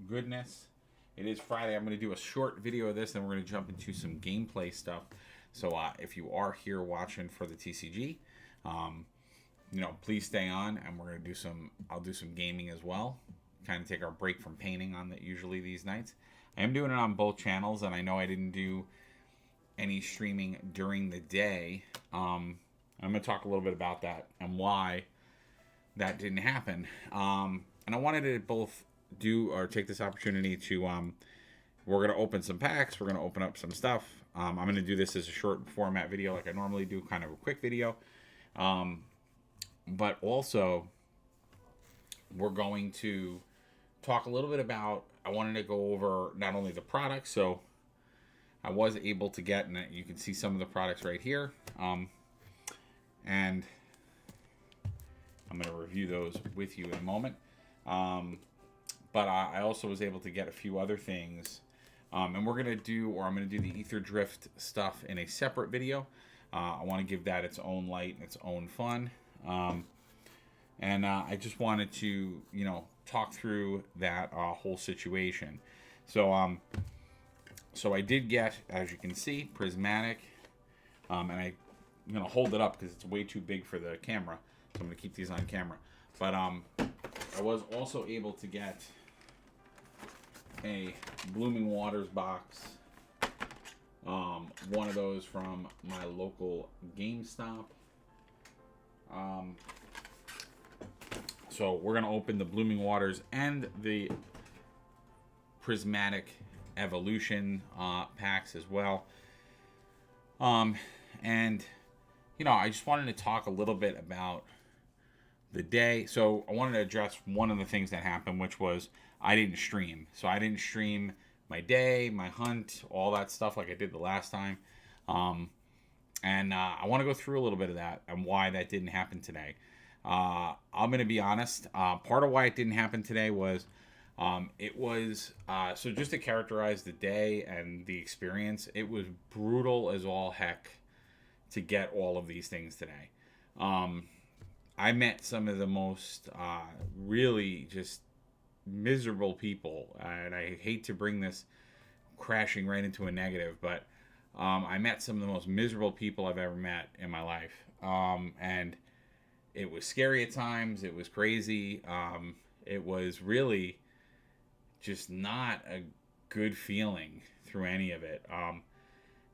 goodness. It is Friday. I'm going to do a short video of this, then we're going to jump into some gameplay stuff. So if you are here watching for the TCG, please stay on, and we're going to do some. I'll do some gaming as well. Kind of take our break from painting on that usually these nights. I am doing it on both channels, and I know I didn't do any streaming during the day. I'm going to talk a little bit about that and why that didn't happen. And I wanted to both do or take this opportunity to we're going to open some packs. We're going to open up some stuff. I'm going to do this as a short format video like I normally do, kind of a quick video. But also, we're going to talk a little bit about, I wanted to go over not only the products, so I was able to get, and you can see some of the products right here. And I'm going to review those with you in a moment. But I also was able to get a few other things. And I'm going to do the Aetherdrift stuff in a separate video. I want to give that its own light and its own fun. And I just wanted to, talk through that whole situation. So I did get, as you can see, prismatic. And I'm going to hold it up because it's way too big for the camera. So I'm going to keep these on camera. But I was also able to get a Blooming Waters box. One of those from my local GameStop. So we're going to open the Blooming Waters and the Prismatic Evolution packs as well. And, I just wanted to talk a little bit about the day. So I wanted to address one of the things that happened, which was I didn't stream. So I didn't stream my day, my hunt, all that stuff like I did the last time. And I want to go through a little bit of that and why that didn't happen today. I'm going to be honest. Part of why it didn't happen today was so just to characterize the day and the experience, it was brutal as all heck to get all of these things today. I met some of the most really just miserable people, and I hate to bring this crashing right into a negative, but I met some of the most miserable people I've ever met in my life. And it was scary at times. It was crazy. It was really just not a good feeling through any of it.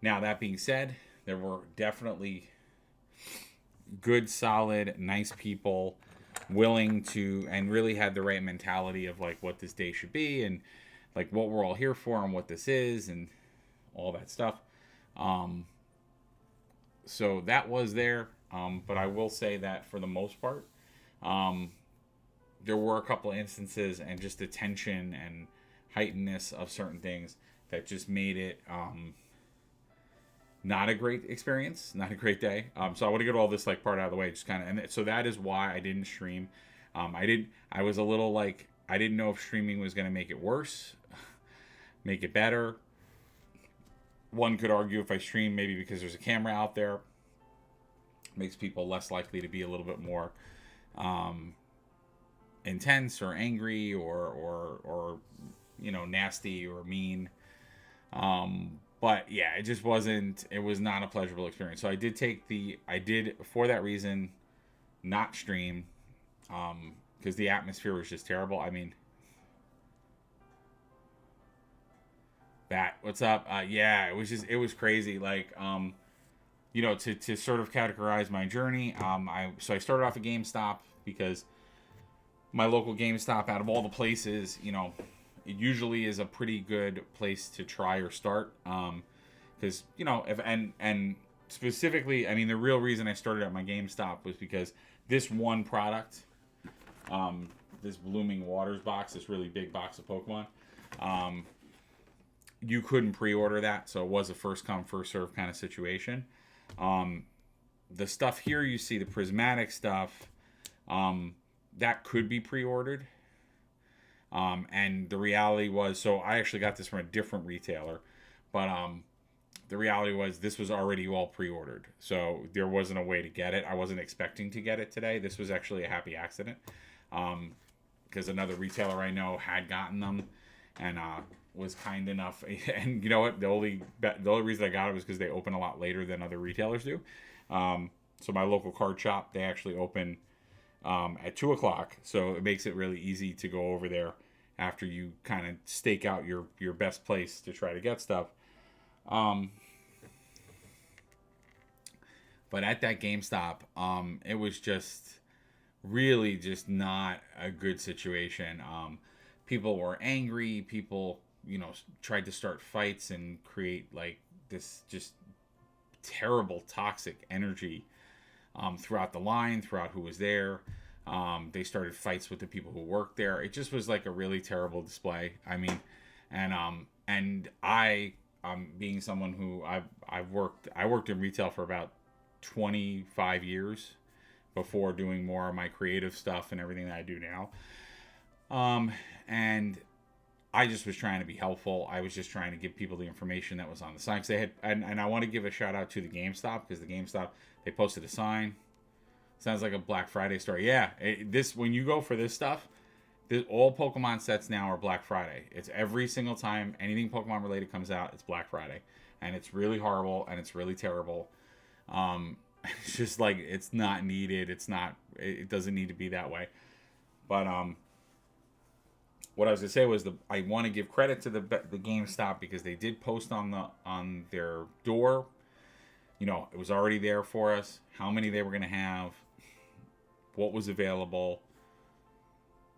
Now, that being said, there were definitely good, solid, nice people willing to, and really had the right mentality of like what this day should be and like what we're all here for and what this is and all that stuff. So that was there. But I will say that for the most part, there were a couple of instances and just the tension and heightenedness of certain things that just made it not a great experience, not a great day. So I want to get all this like part out of the way, just kind of, and so that is why I didn't stream. I was a little like, I didn't know if streaming was going to make it worse, make it better. One could argue if I stream, maybe because there's a camera out there, makes people less likely to be a little bit more intense or angry or nasty or mean. But yeah, it was not a pleasurable experience. So I did for that reason not stream because the atmosphere was just terrible. I mean, Bat, what's up? Yeah, it was crazy. Like, to sort of categorize my journey, I started off at GameStop because my local GameStop, out of all the places, it usually is a pretty good place to try or start. Because, and specifically, I mean, the real reason I started at my GameStop was because this one product, this Blooming Waters box, this really big box of Pokemon, you couldn't pre-order that. So it was a first come, first serve kind of situation. The stuff here you see, the prismatic stuff, that could be pre-ordered. And the reality was, so I actually got this from a different retailer, but the reality was this was already all pre-ordered. So there wasn't a way to get it. I wasn't expecting to get it today. This was actually a happy accident because another retailer I know had gotten them. and was kind enough. And you know what? The only reason I got it was because they open a lot later than other retailers do. So my local card shop, they actually open at 2 o'clock, so it makes it really easy to go over there after you kind of stake out your best place to try to get stuff. But at that GameStop, it was just really just not a good situation. People were angry. People, tried to start fights and create like this just terrible toxic energy throughout the line, throughout who was there. They started fights with the people who worked there. It just was like a really terrible display. I mean, and I, being someone who I worked in retail for about 25 years before doing more of my creative stuff and everything that I do now. And I just was trying to be helpful. I was just trying to give people the information that was on the sign. Cause they had, and I want to give a shout out to the GameStop, because the GameStop, they posted a sign. Sounds like a Black Friday story. Yeah, when you go for this stuff, all Pokemon sets now are Black Friday. It's every single time anything Pokemon related comes out, it's Black Friday, and it's really horrible and it's really terrible. It's just like, it's not needed. It doesn't need to be that way. But what I was gonna say was I want to give credit to the GameStop, because they did post on their door. It was already there for us, how many they were gonna have, what was available.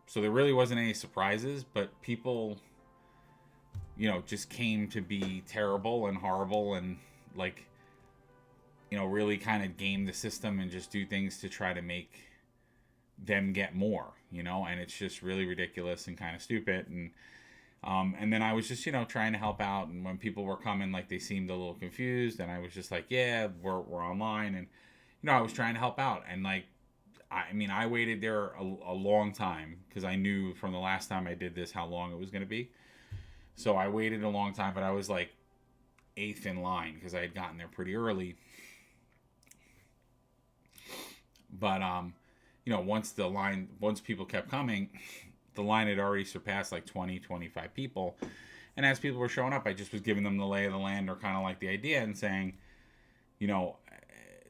So there really wasn't any surprises, but people, just came to be terrible and horrible and like, really kind of game the system and just do things to try to make them get more, and it's just really ridiculous and kind of stupid. And then I was just, trying to help out. And when people were coming, like, they seemed a little confused, and I was just like, yeah, we're online. And, I was trying to help out. And like, I waited there a long time, because I knew from the last time I did this how long it was going to be. So I waited a long time, but I was like 8th in line, because I had gotten there pretty early. But, once people kept coming, the line had already surpassed like 20, 25 people. And as people were showing up, I just was giving them the lay of the land, or kind of like the idea, and saying,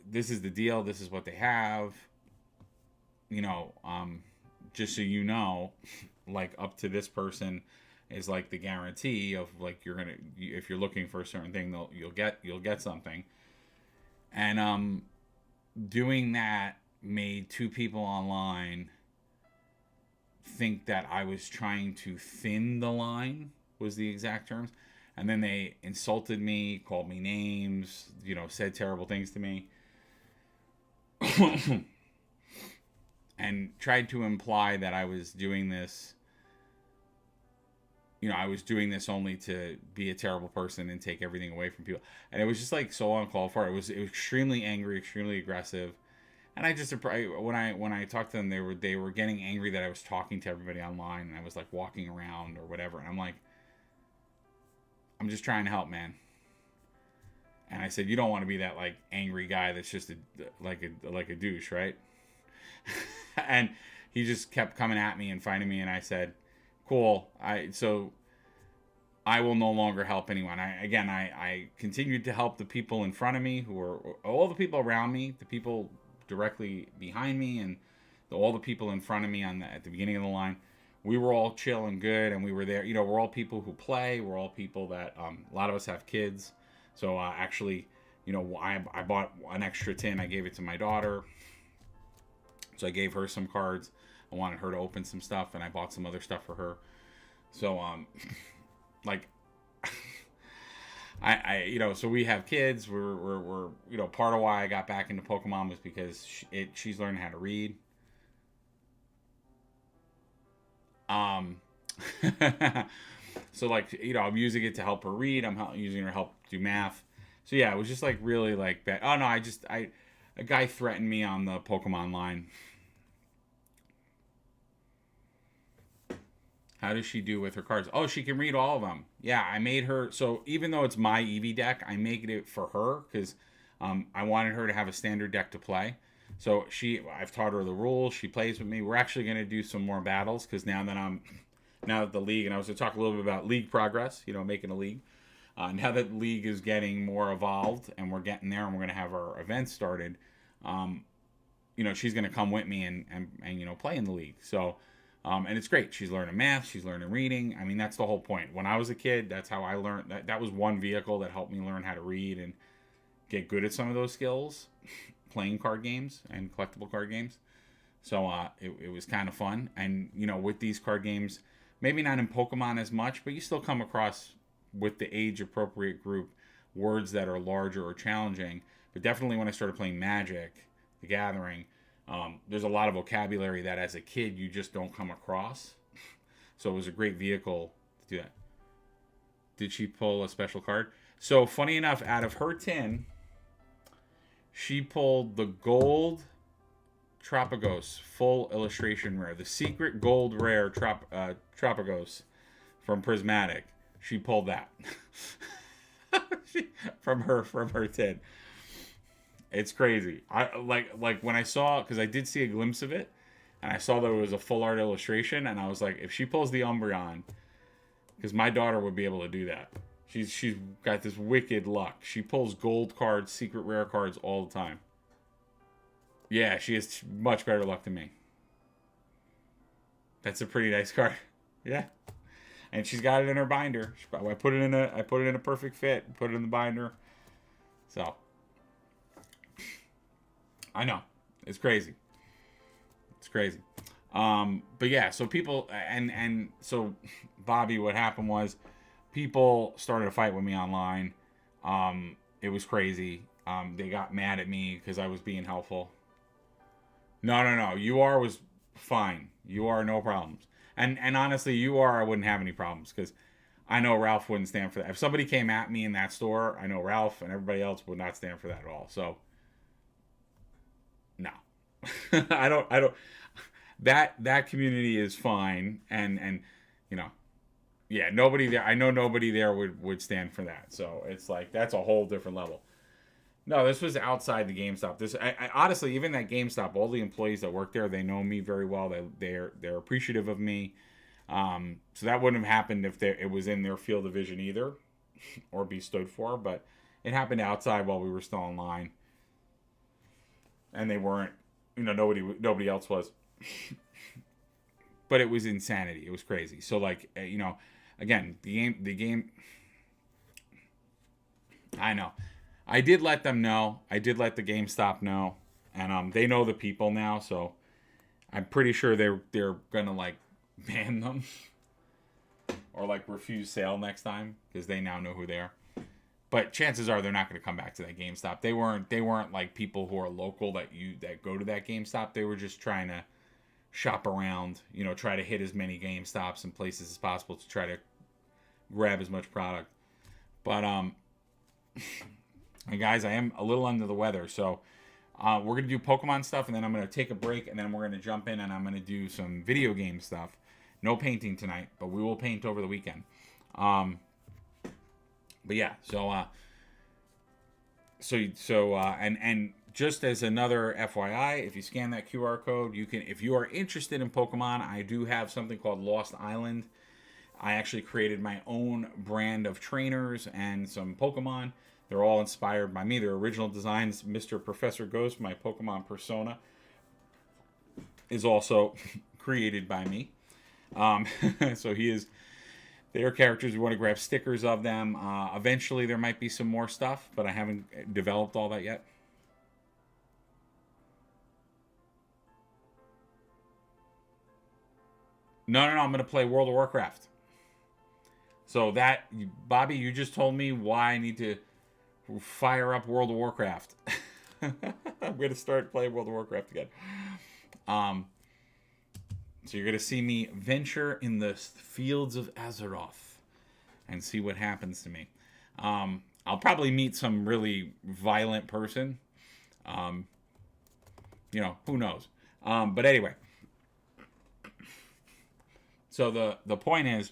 this is the deal. This is what they have. Just so you know, like, up to this person is like the guarantee of like, if you're looking for a certain thing, you'll get something. And doing that made 2 people online think that I was trying to thin the line, was the exact terms. And then they insulted me, called me names, said terrible things to me. And tried to imply that I was doing this, I was doing this only to be a terrible person and take everything away from people. And it was just like so uncalled for. It was extremely angry, extremely aggressive. And I just, when I talked to them, they were getting angry that I was talking to everybody online, and I was like walking around or whatever. And I'm like, I'm just trying to help, man. And I said, you don't want to be that like angry guy that's just like a douche, right? And he just kept coming at me and finding me, and I said, cool. So I will no longer help anyone. I continued to help the people in front of me, who were all the people around me, the people directly behind me, and all the people in front of me at the beginning of the line. We were all chill and good, and we were there. We're all people who play. We're all people that a lot of us have kids. So actually, I bought an extra tin. I gave it to my daughter. So I gave her some cards. I wanted her to open some stuff, and I bought some other stuff for her. So like, so we have kids. We're part of why I got back into Pokemon was because she's learning how to read. So like, I'm using it to help her read. I'm using her to help do math. So yeah, it was just like really like bad. Oh no, a guy threatened me on the Pokemon line. How does she do with her cards? Oh, she can read all of them. Yeah, I made her. So even though it's my Eevee deck, I make it for her because I wanted her to have a standard deck to play. So I've taught her the rules. She plays with me. We're actually going to do some more battles because now that I'm now that the league, and I was going to talk a little bit about league progress, making a league. Now that the league is getting more evolved and we're getting there and we're going to have our events started, she's going to come with me and play in the league. So, and it's great. She's learning math. She's learning reading. I mean, that's the whole point. When I was a kid, that's how I learned. That was one vehicle that helped me learn how to read and get good at some of those skills, playing card games and collectible card games. So it was kind of fun. And, with these card games, maybe not in Pokemon as much, but you still come across, with the age-appropriate group, words that are larger or challenging. But definitely when I started playing Magic, the Gathering, there's a lot of vocabulary that as a kid you just don't come across. So it was a great vehicle to do that. Did she pull a special card? So funny enough, out of her tin, she pulled the gold Tropicos full illustration rare, the secret gold rare Tropicos from Prismatic. She pulled that from her tin. It's crazy. I like when I saw, because I did see a glimpse of it, and I saw that it was a full art illustration, and I was like, if she pulls the Umbreon, because my daughter would be able to do that. She's got this wicked luck. She pulls gold cards, secret rare cards all the time. Yeah, she has much better luck than me. That's a pretty nice card. Yeah. And she's got it in her binder. I put it in a perfect fit. Put it in the binder. So I know, it's crazy. It's crazy. But yeah, so people and so Bobby, what happened was people started a fight with me online. It was crazy. They got mad at me because I was being helpful. No. UR was fine. UR, no problems. And honestly, UR, I wouldn't have any problems because I know Ralph wouldn't stand for that. If somebody came at me in that store, I know Ralph and everybody else would not stand for that at all. So, no. I don't. That community is fine. And yeah, nobody there. I know nobody there would stand for that. So it's like, that's a whole different level. No, this was outside the GameStop. I honestly, even that GameStop, all the employees that work there, they know me very well. They're appreciative of me. So that wouldn't have happened if it was in their field of vision either, or be stood for. But it happened outside while we were still online, and they weren't. Nobody else was. But it was insanity. It was crazy. So like, again, the game. I know. I did let them know. I did let the GameStop know, and they know the people now. So I'm pretty sure they're gonna like ban them or like refuse sale next time because they now know who they are. But chances are they're not going to come back to that GameStop. They weren't like people who are local that go to that GameStop. They were just trying to shop around, try to hit as many GameStops and places as possible to try to grab as much product. But and guys, I am a little under the weather, so we're going to do Pokemon stuff, and then I'm going to take a break, and then we're going to jump in, and I'm going to do some video game stuff. No painting tonight, but we will paint over the weekend. But yeah, and just as another FYI, if you scan that QR code, you can, if you are interested in Pokemon, I do have something called Lost Island. I actually created my own brand of trainers and some Pokemon. They're all inspired by me. They're original designs. Mr. Professor Ghost, my Pokemon persona, is also created by me. So he is. Their characters, we want to grab stickers of them. Eventually, there might be some more stuff, but I haven't developed all that yet. No, I'm going to play World of Warcraft. So that, Bobby, you just told me why I need to fire up World of Warcraft. I'm going to start playing World of Warcraft again. So you're going to see me venture in the fields of Azeroth and see what happens to me. I'll probably meet some really violent person. Who knows? But anyway. So the point is,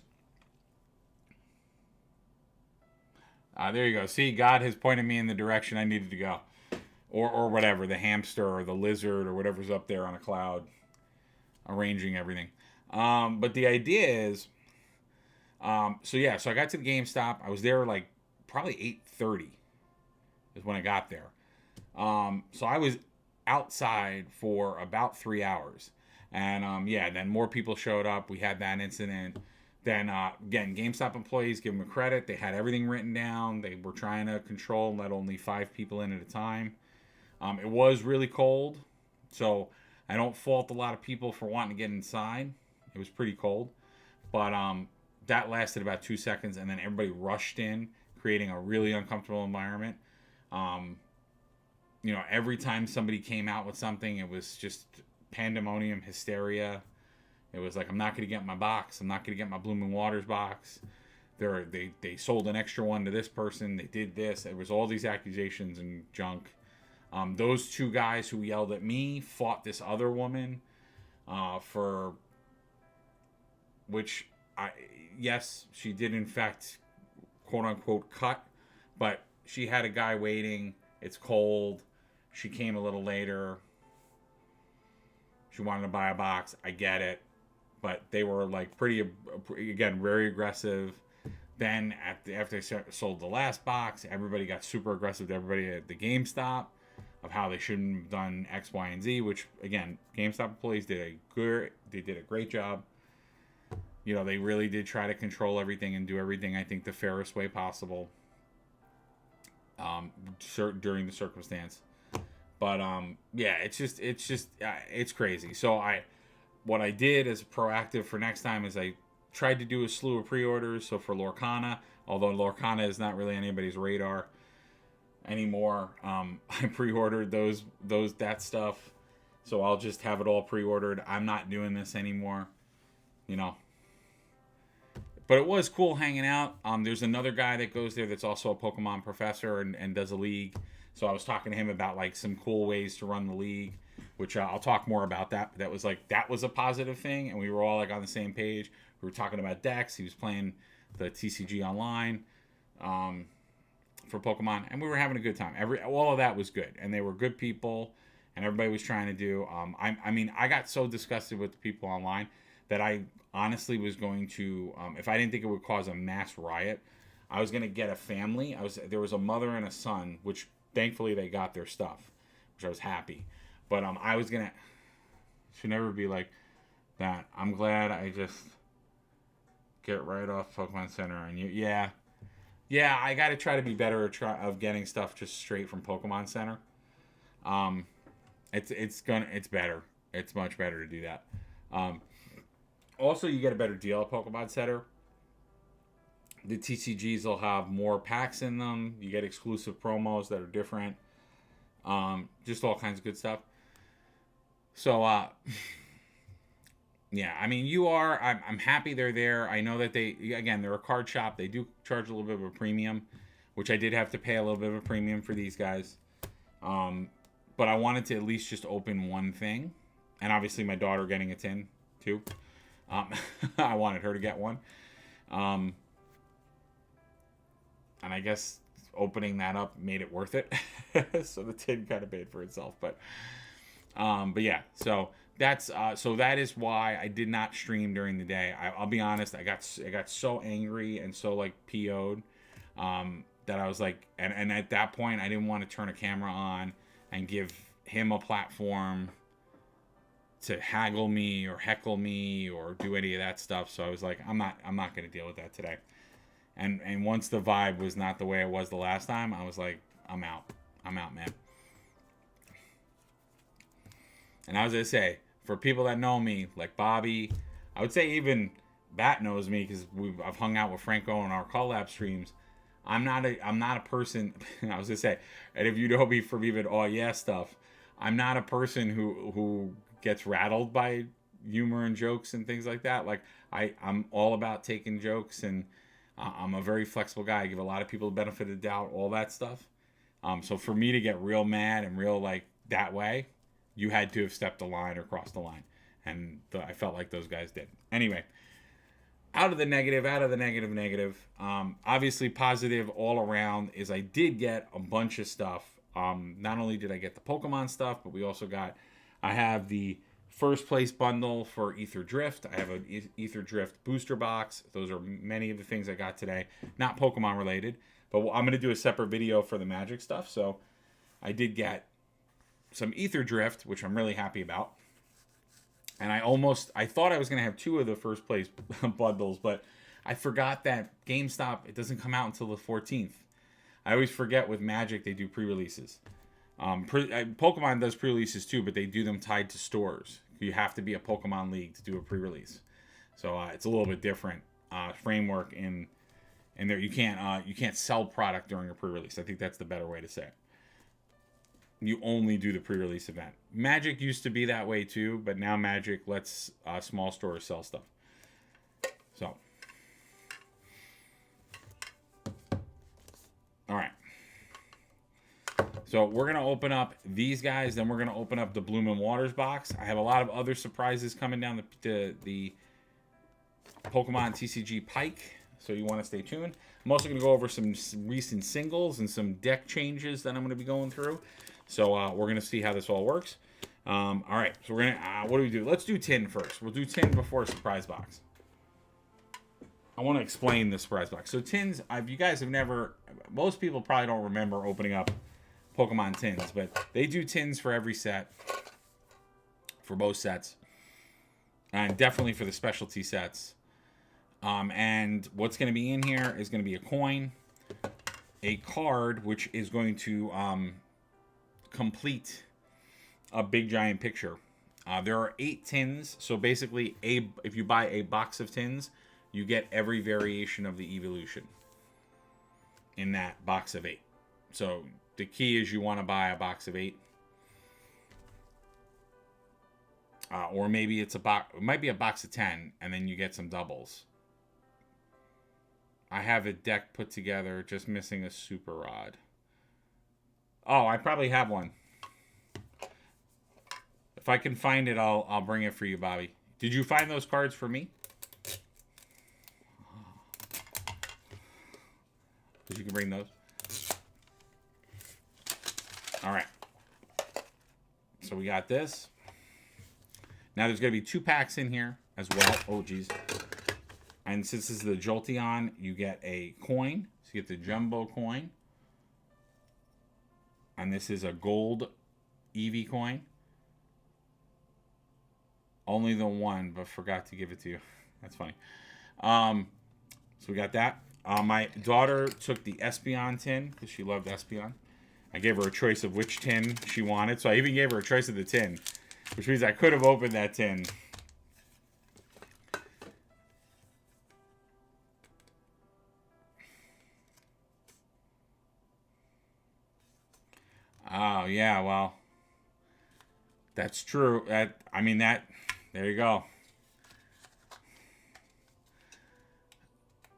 there you go. See, God has pointed me in the direction I needed to go. Or whatever, the hamster or the lizard or whatever's up there on a cloud, arranging everything. But the idea is, So yeah, so I got to the GameStop. I was there like probably 8:30 is when I got there. So I was outside for about 3 hours, and yeah, then more people showed up. We had that incident. Then again, GameStop employees, give them credit. They had everything written down. They were trying to control and let only 5 people in at a time. It was really cold, so I don't fault a lot of people for wanting to get inside. It was pretty cold, but that lasted about 2 seconds, and then everybody rushed in, creating a really uncomfortable environment. Um, every time somebody came out with something, it was just pandemonium, hysteria. It was like, I'm not going to get my box. I'm not going to get my Blooming Waters box. They sold an extra one to this person. They did this. It was all these accusations and junk. Those two guys who yelled at me fought this other woman for which yes, she did in fact, quote unquote, cut, but she had a guy waiting. It's cold. She came a little later. She wanted to buy a box. I get it. But they were like again, very aggressive. Then after they sold the last box, everybody got super aggressive to everybody at the GameStop of how they shouldn't have done X, Y, and Z, which again, GameStop employees did a great job. They really did try to control everything and do everything, I think, the fairest way possible during the circumstance. But yeah, it's crazy. So what I did as proactive for next time is I tried to do a slew of pre-orders. So for Lorcana, although Lorcana is not really anybody's radar anymore, I pre-ordered that stuff. So I'll just have it all pre-ordered. I'm not doing this anymore, But it was cool hanging out. There's another guy that goes there that's also a Pokemon professor and does a league. So I was talking to him about like some cool ways to run the league, which I'll talk more about that. But that was a positive thing, and we were all like on the same page. We were talking about decks. He was playing the TCG online for Pokemon, and we were having a good time. All of that was good, and they were good people, and everybody was trying to do. I got so disgusted with the people online that I honestly was going to, if I didn't think it would cause a mass riot, I was going to get a family. There was a mother and a son, which thankfully they got their stuff, which I was happy. But I was going to, should never be like that. I'm glad I just get right off Pokemon Center. And yeah, I got to try to be better of getting stuff just straight from Pokemon Center. It's better. It's much better to do that. Also, you get a better deal at Pokemon Center. The TCGs will have more packs in them. You get exclusive promos that are different. Just all kinds of good stuff. So, yeah, I mean, I'm happy they're there. I know that they're a card shop. They do charge a little bit of a premium, which I did have to pay a little bit of a premium for these guys. But I wanted to at least just open one thing. And obviously my daughter getting a tin, too. I wanted her to get one. And I guess opening that up made it worth it. So the tin kind of paid for itself. But yeah, so that is why I did not stream during the day. I'll be honest, I got so angry and so like PO'd that I was like, and at that point I didn't want to turn a camera on and give him a platform to haggle me or heckle me or do any of that stuff. So I was like, I'm not going to deal with that today. And once the vibe was not the way it was the last time, I was like, I'm out, man. And I was going to say, for people that know me, like Bobby, I would say even Bat knows me because I've hung out with Franco on our collab streams. I'm not a person. I was going to say, and if you know me from even all yeah stuff, I'm not a person who gets rattled by humor and jokes and things like that. Like I'm all about taking jokes, and I'm a very flexible guy. I give a lot of people the benefit of the doubt, all that stuff. So for me to get real mad and real like that way, you had to have stepped the line or crossed the line. And I felt like those guys did. Anyway, out of the negative. Obviously positive all around is I did get a bunch of stuff. Not only did I get the Pokemon stuff, but I have the first place bundle for Aetherdrift. I have an Aetherdrift booster box. Those are many of the things I got today. Not Pokemon related, but I'm going to do a separate video for the Magic stuff. So I did get some Aetherdrift, which I'm really happy about. And I thought I was going to have 2 of the first place bundles, but I forgot that GameStop, it doesn't come out until the 14th. I always forget with Magic they do pre-releases. Pokemon does pre-releases too, but they do them tied to stores. You have to be a Pokemon League to do a pre-release, so it's a little bit different framework in there. You can't sell product during a pre-release. I think that's the better way to say it. You only do the pre-release event. Magic used to be that way too, but now Magic lets small stores sell stuff. So, all right. So we're going to open up these guys, then we're going to open up the Bloom and Waters box. I have a lot of other surprises coming down the Pokemon TCG Pike, so you want to stay tuned. I'm also going to go over some recent singles and some deck changes that I'm going to be going through. So we're going to see how this all works. All right, so we're going to, what do we do? Let's do tin first. We'll do tin before surprise box. I want to explain the surprise box. So tins, you guys have never, most people probably don't remember opening up Pokemon tins, but they do tins for every set, for both sets, and definitely for the specialty sets. And what's going to be in here is going to be a coin, a card, which is going to complete a big giant picture. There are 8 tins, so basically if you buy a box of tins, you get every variation of the evolution in that box of 8. So the key is you want to buy a box of 8. Or maybe it's it might be a box of 10, and then you get some doubles. I have a deck put together, just missing a Super Rod. Oh, I probably have one. If I can find it, I'll bring it for you, Bobby. Did you find those cards for me? Because you can bring those. All right. So we got this. Now there's going to be 2 packs in here as well. Oh, geez. And since this is the Jolteon, you get a coin. So you get the Jumbo coin. And this is a gold Eevee coin. Only the one, but forgot to give it to you. That's funny. So we got that. My daughter took the Espeon tin because she loved Espeon. I gave her a choice of which tin she wanted. So I even gave her a choice of the tin, which means I could have opened that tin. Oh, yeah, well, that's true. There you go.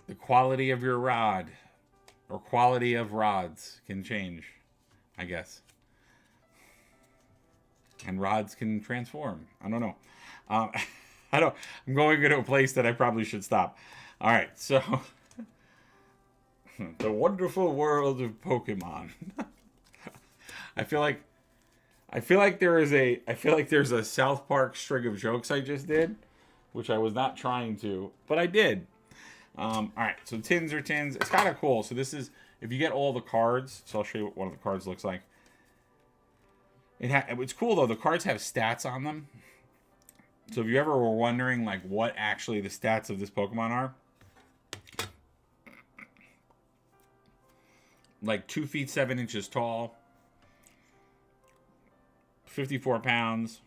The quality of your rod, or quality of rods, can change, I guess. And rods can transform. I don't know. I'm going into a place that I probably should stop. All right, so the wonderful world of Pokemon. I feel like there's a South Park string of jokes I just did, which I was not trying to, but I did. All right, so tins are tins. It's kind of cool. So this is, if you get all the cards, so I'll show you what one of the cards looks like. It's cool though. The cards have stats on them. So if you ever were wondering like what actually the stats of this Pokemon are, like 2 feet 7 inches tall, 54 pounds.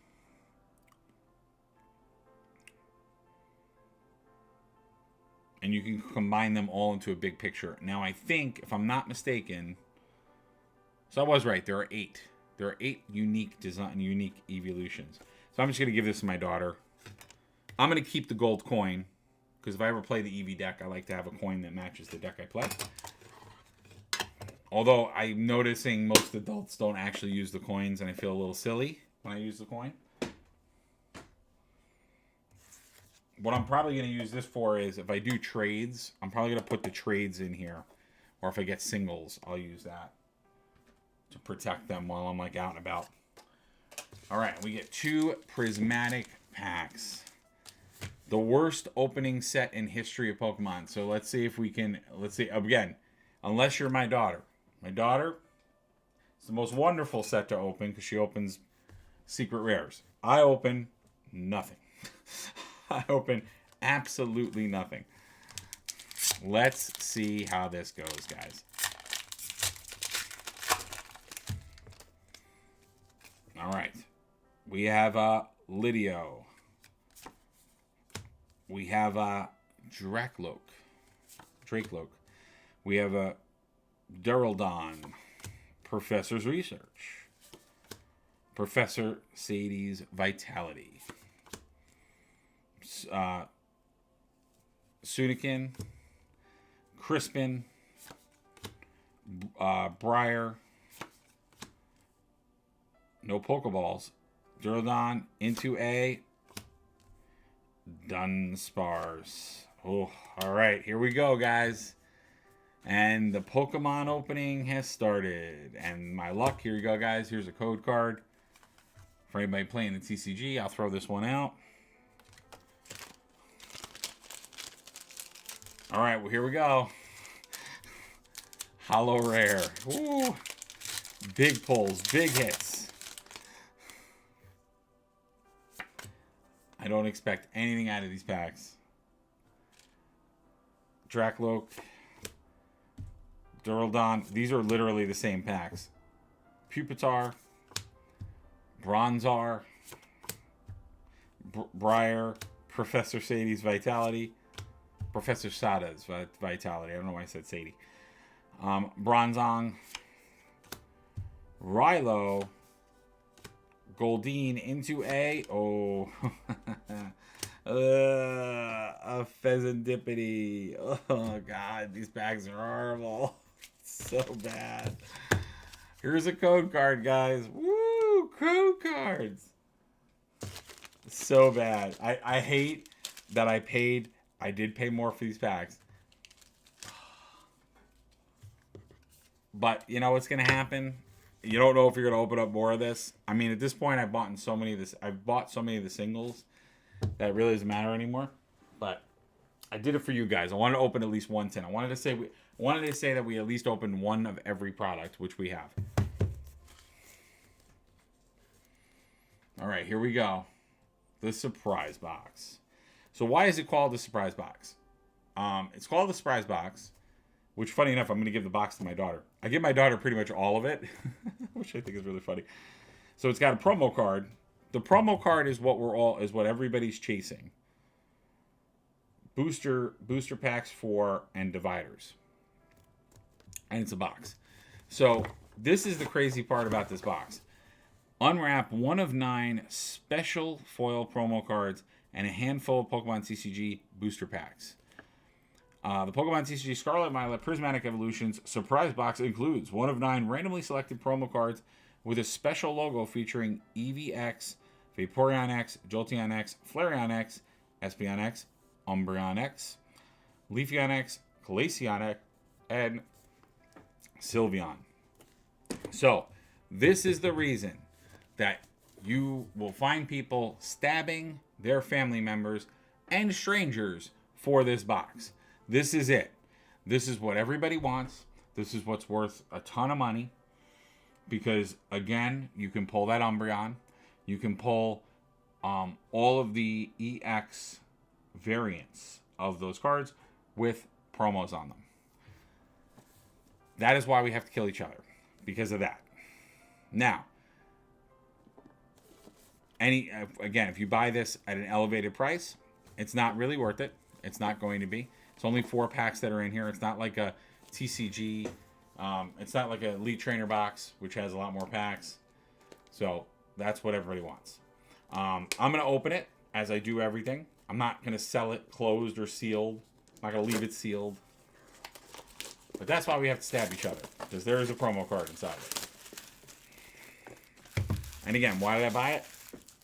And you can combine them all into a big picture. Now I think, if I'm not mistaken, so I was right, there are 8. There are 8 unique evolutions. So I'm just going to give this to my daughter. I'm going to keep the gold coin, because if I ever play the Eevee deck, I like to have a coin that matches the deck I play. Although I'm noticing most adults don't actually use the coins, and I feel a little silly when I use the coin. What I'm probably going to use this for is, if I do trades, I'm probably going to put the trades in here. Or if I get singles, I'll use that to protect them while I'm like out and about. All right, we get 2 prismatic packs. The worst opening set in history of Pokemon. So let's see if we can, let's see, again, unless you're my daughter. My daughter, it's the most wonderful set to open because she opens secret rares. I open nothing. I open absolutely nothing. Let's see how this goes, guys. All right. We have Lidio. We have Dracloak. We have a Duraldon. Professor's Research. Professor Sadie's Vitality. Sudikin. Crispin. Briar. No Pokeballs. Duraldon into a Dunsparce. Oh, all right, here we go, guys. And the Pokemon opening has started. And my luck, here you go, guys. Here's a code card. For anybody playing the TCG, I'll throw this one out. All right, well, here we go. Holo Rare. Ooh. Big pulls, big hits. I don't expect anything out of these packs. Dracloak. Duraldon. These are literally the same packs. Pupitar. Bronzor. Briar. Professor Sadie's Vitality. Professor Sada's Vitality. I don't know why I said Sadie. Bronzong. Rilo. Goldeen into a... Oh. A Pheasantipity. Oh, God. These bags are horrible. So bad. Here's a code card, guys. Woo! Code cards. So bad. I hate that I paid... I did pay more for these packs. But you know what's going to happen? You don't know if you're going to open up more of this. I mean, at this point, I've bought so many of the singles that it really doesn't matter anymore. But I did it for you guys. I wanted to open at least one tin. I wanted to say that we at least opened one of every product, which we have. All right, here we go. The surprise box. So why is it called the surprise box? It's called the surprise box, which, funny enough, I'm going to give the box to my daughter. I give my daughter pretty much all of it, which I think is really funny. So it's got a promo card. The promo card is what everybody's chasing. Booster packs and dividers. And it's a box. So this is the crazy part about this box. Unwrap 1 of 9 special foil promo cards and a handful of Pokemon TCG booster packs. The Pokemon TCG Scarlet Violet Prismatic Evolutions surprise box includes 1 of 9 randomly selected promo cards with a special logo featuring EVX, Vaporeon X, Jolteon X, Flareon X, Espeon X, Umbreon X, Leafeon X, Glaceon X, and Sylveon. So, this is the reason that you will find people stabbing their family members and strangers for this box. This is it. This is what everybody wants. This is what's worth a ton of money. Because, again, you can pull that Umbreon. You can pull all of the EX variants of those cards with promos on them. That is why we have to kill each other. Because of that. Now, if you buy this at an elevated price, it's not really worth it. It's not going to be. It's only 4 packs that are in here. It's not like a TCG. It's not like a Elite Trainer box, which has a lot more packs. So that's what everybody wants. I'm going to open it as I do everything. I'm not going to sell it closed or sealed. I'm not going to leave it sealed. But that's why we have to stab each other. Because there is a promo card inside it. And again, why did I buy it?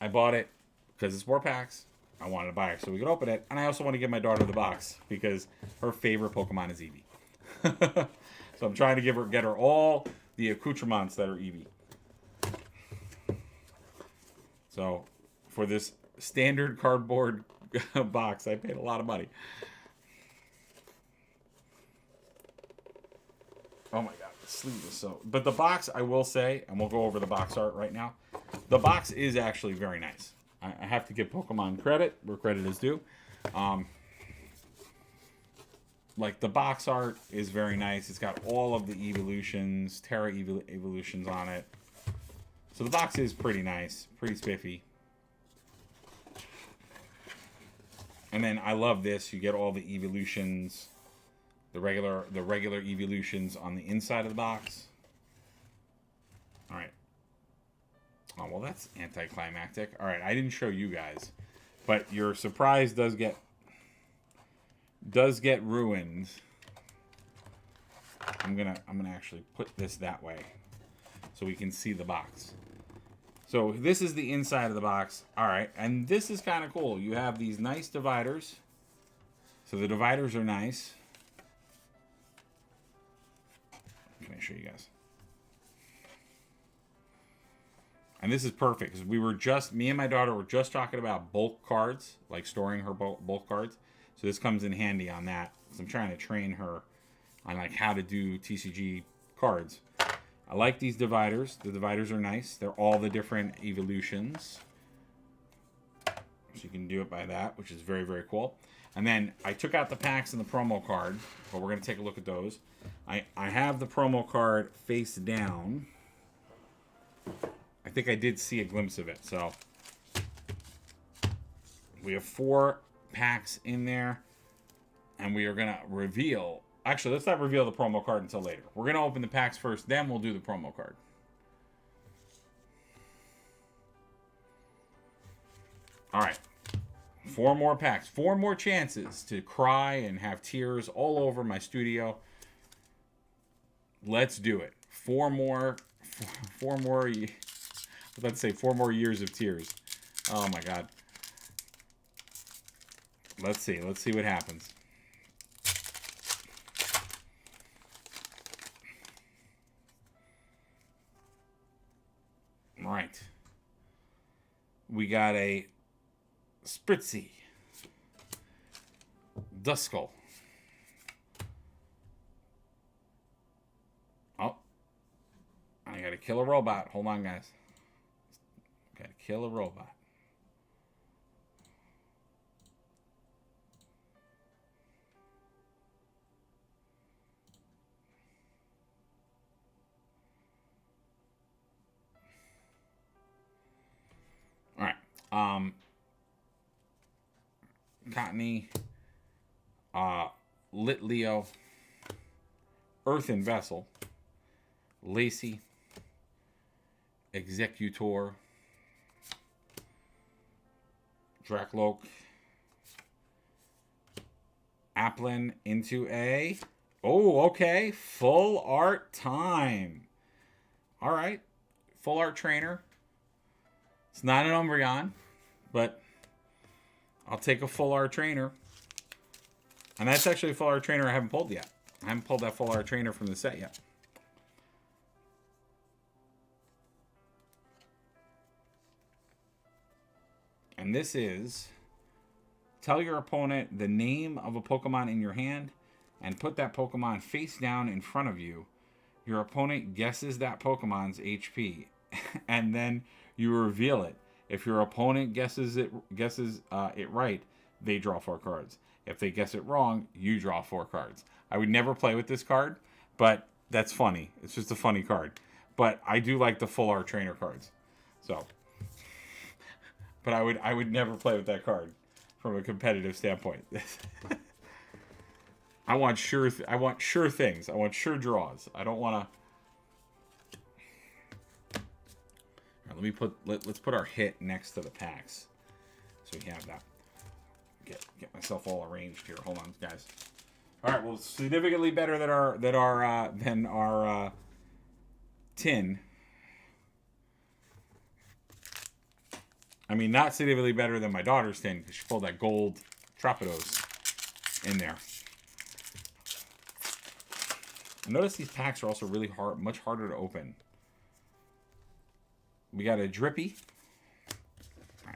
I bought it because it's 4 packs. I wanted to buy it so we could open it. And I also want to give my daughter the box because her favorite Pokemon is Eevee. So I'm trying to get her all the accoutrements that are Eevee. So for this standard cardboard box, I paid a lot of money. Oh my god, the sleeve is so... But the box, I will say, and we'll go over the box art right now. The box is actually very nice. I have to give Pokemon credit where credit is due. Like, the box art is very nice. It's got all of the evolutions, Terra evolutions on it. So the box is pretty nice, pretty spiffy. And then I love this. You get all the evolutions, the regular evolutions on the inside of the box. All right. Oh, well, that's anticlimactic. All right, I didn't show you guys, but your surprise does get ruined. I'm gonna actually put this that way so we can see the box. So this is the inside of the box. All right, and this is kind of cool. You have these nice dividers. So the dividers are nice. Can I show you guys? And this is perfect because me and my daughter were just talking about bulk cards, like storing her bulk cards. So this comes in handy on that. So I'm trying to train her on like how to do TCG cards. I like these dividers. The dividers are nice. They're all the different evolutions. So you can do it by that, which is very, very cool. And then I took out the packs and the promo card, but we're going to take a look at those. I have the promo card face down. I think I did see a glimpse of it. So we have 4 packs in there, and we are going to reveal... Actually, let's not reveal the promo card until later. We're going to open the packs first, then we'll do the promo card. All right. 4 more packs. 4 more chances to cry and have tears all over my studio. Let's do it. 4 more... Let's say 4 more years of tears. Oh, my God. Let's see. Let's see what happens. Right. We got a Spritzy. Duskull. Oh. I gotta kill a robot. Hold on, guys. Gotta kill a robot. Cottony, Lit Leo, Earthen Vessel, Lacey, Executor, Drakloak, Applin into a... Oh, okay. Full art time. All right. Full art trainer. It's not an Umbreon, but I'll take a full art trainer. And that's actually a full art trainer I haven't pulled yet. I haven't pulled that full art trainer from the set yet. And this is... Tell your opponent the name of a Pokemon in your hand and put that Pokemon face down in front of you. Your opponent guesses that Pokemon's HP. And then you reveal it. If your opponent guesses it right, they draw 4 cards. If they guess it wrong, you draw 4 cards. I would never play with this card, but that's funny. It's just a funny card. But I do like the full art trainer cards. So, but I would never play with that card from a competitive standpoint. I want sure things. I want sure draws. I don't want to. Let's put our hit next to the packs, so we have that. Get myself all arranged here. Hold on, guys. All right, well, significantly better than our tin. I mean, not significantly better than my daughter's tin because she pulled that gold Tropidos in there. Notice these packs are also really much harder to open. We got a Drippy,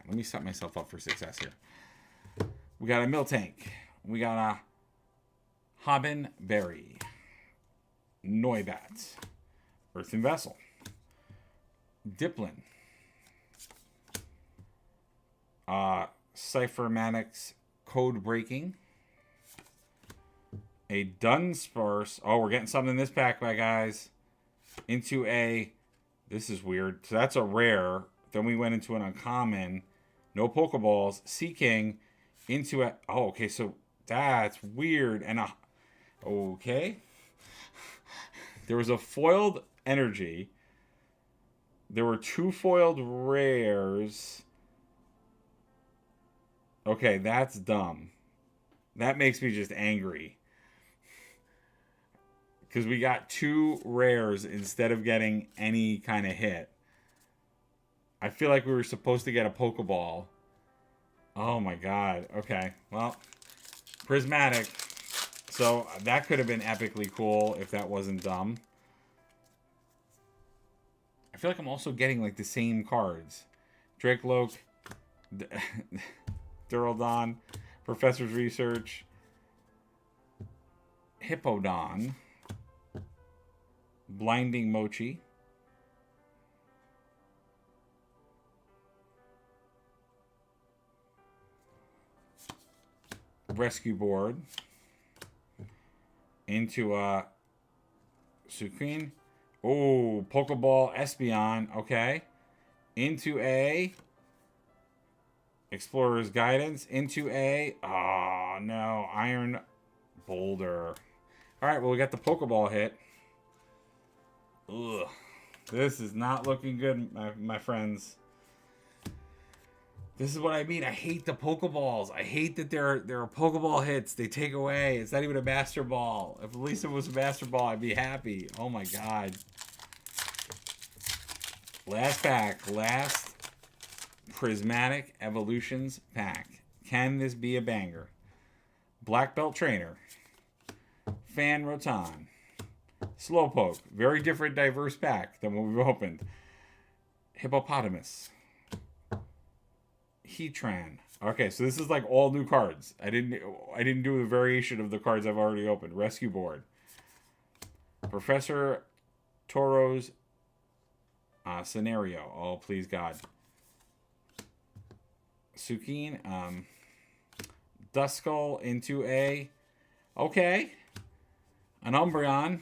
Let me set myself up for success here. We got a Miltank. We got a Haben Berry. Noibat. Earthen Vessel. Diplin. Cyphermatics Code Breaking. A Dunsparce. Oh, we're getting something in this pack, my guys. Into a... This is weird. So that's a rare. Then we went into an uncommon. No Pokeballs. Sea King. Into a... Oh, okay. So that's weird. And a... Okay. There was a foiled energy. There were 2 foiled rares. Okay, that's dumb. That makes me just angry. Because we got 2 rares instead of getting any kind of hit. I feel like we were supposed to get a Pokeball. Oh my god. Okay, well. Prismatic. So that could have been epically cool if that wasn't dumb. I feel like I'm also getting like the same cards. Drake-Loke. Duraldon. Professor's Research. Hippodon. Blinding Mochi. Rescue Board. Into a Suicune. Oh, Pokeball Espeon. Okay. Into a Explorer's Guidance. Into a... Oh, no. Iron Boulder. Alright, well, we got the Pokeball hit. Ugh. This is not looking good, my friends. This is what I mean. I hate the Pokeballs. I hate that there are Pokeball hits. They take away. It's not even a Master Ball. If at least it was a Master Ball, I'd be happy. Oh my god. Last pack. Last Prismatic Evolutions pack. Can this be a banger? Black Belt Trainer. Fan Rotan. Slowpoke. Very different, diverse pack than what we've opened. Hippopotamus. Heatran. Okay, so this is like all new cards. I didn't do a variation of the cards I've already opened. Rescue Board. Professor Toro's Scenario. Oh, please God. Suicune. Duskull into a... Okay. An Umbreon.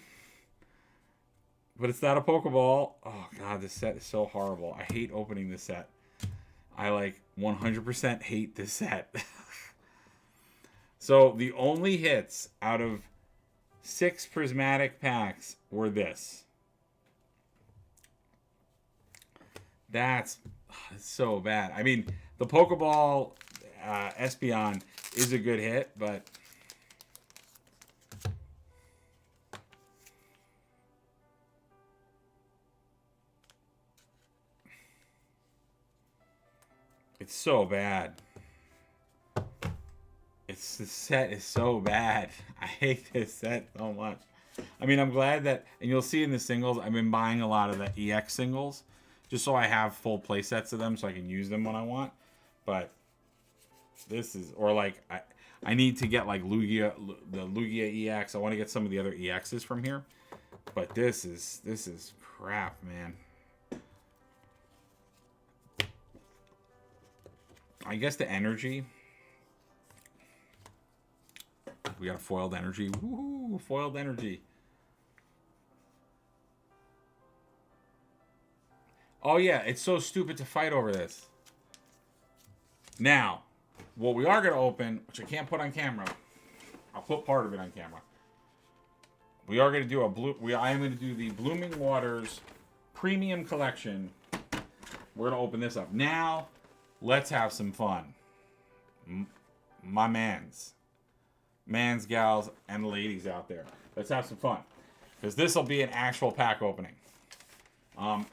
But it's not a Pokeball. Oh, God, this set is so horrible. I hate opening this set. I, like, 100% hate this set. So, the only hits out of 6 prismatic packs were this. That's so bad. I mean, the Pokeball Espeon is a good hit, but... It's so bad. The set is so bad. I hate this set so much. I mean, I'm glad that, and you'll see in the singles, I've been buying a lot of the EX singles, just so I have full play sets of them so I can use them when I want. But this is, or like, I need to get like Lugia, the Lugia EX. I want to get some of the other EXs from here. But this is crap, man. I guess the energy. We got a foiled energy. Woohoo! Foiled energy. Oh yeah, it's so stupid to fight over this. Now, what we are going to open, which I can't put on camera. I'll put part of it on camera. We are going to do I am going to do the Blooming Waters Premium Collection. We're going to open this up. Now, let's have some fun. My mans, gals, and ladies out there. Let's have some fun. Because this will be an actual pack opening.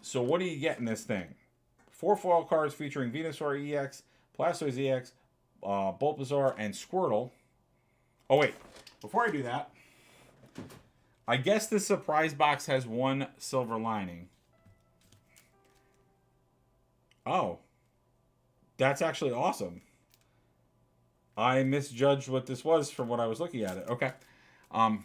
So what do you get in this thing? 4 foil cards featuring Venusaur EX, Blastoise EX, Bulbasaur, and Squirtle. Oh, wait. Before I do that, I guess this surprise box has 1 silver lining. Oh. That's actually awesome. I misjudged what this was from what I was looking at it. Okay. Um.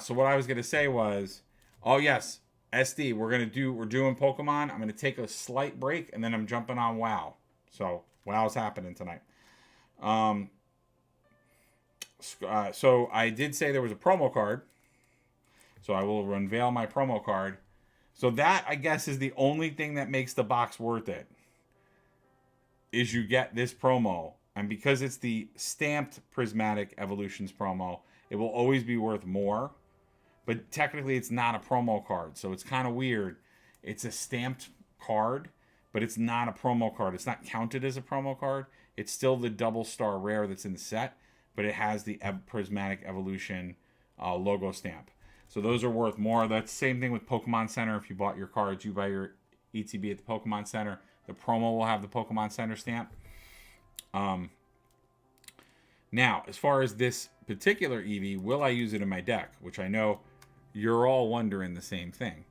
So what I was gonna say was, oh yes, SD. We're doing Pokemon. I'm gonna take a slight break and then I'm jumping on WoW. So WoW's happening tonight. Um. So I did say there was a promo card. So I will unveil my promo card. So that, I guess, is the only thing that makes the box worth it. Is you get this promo. And because it's the stamped Prismatic Evolutions promo, it will always be worth more. But technically, it's not a promo card. So it's kind of weird. It's a stamped card, but it's not a promo card. It's not counted as a promo card. It's still the double star rare that's in the set, but it has the Prismatic Evolution logo stamp. So those are worth more. That's the same thing with Pokemon Center. If you bought your cards, you buy your ETB at the Pokemon Center. The promo will have the Pokemon Center stamp. Now, as far as this particular Eevee, will I use it in my deck? Which I know you're all wondering the same thing.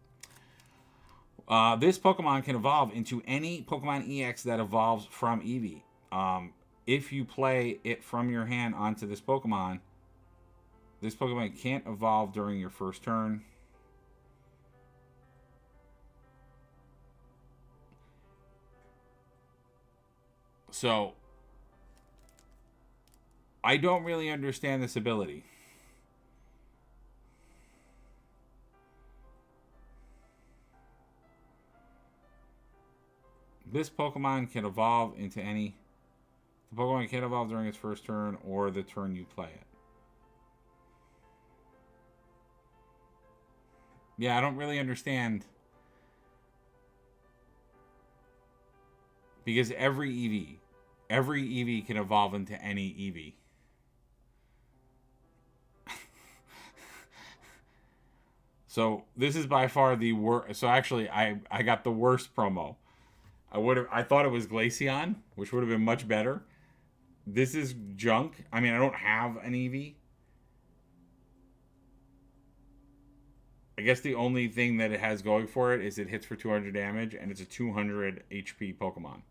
This Pokemon can evolve into any Pokemon EX that evolves from Eevee. If you play it from your hand onto this Pokemon can't evolve during your first turn. So, I don't really understand this ability. This Pokemon can evolve into any... The Pokemon can't evolve during its first turn or the turn you play it. Yeah, I don't really understand. Because every Eevee can evolve into any Eevee. So this is by far the worst. So actually, I got the worst promo. I thought it was Glaceon, which would have been much better. This is junk. I mean, I don't have an Eevee. I guess the only thing that it has going for it is it hits for 200 damage, and it's a 200 HP Pokemon.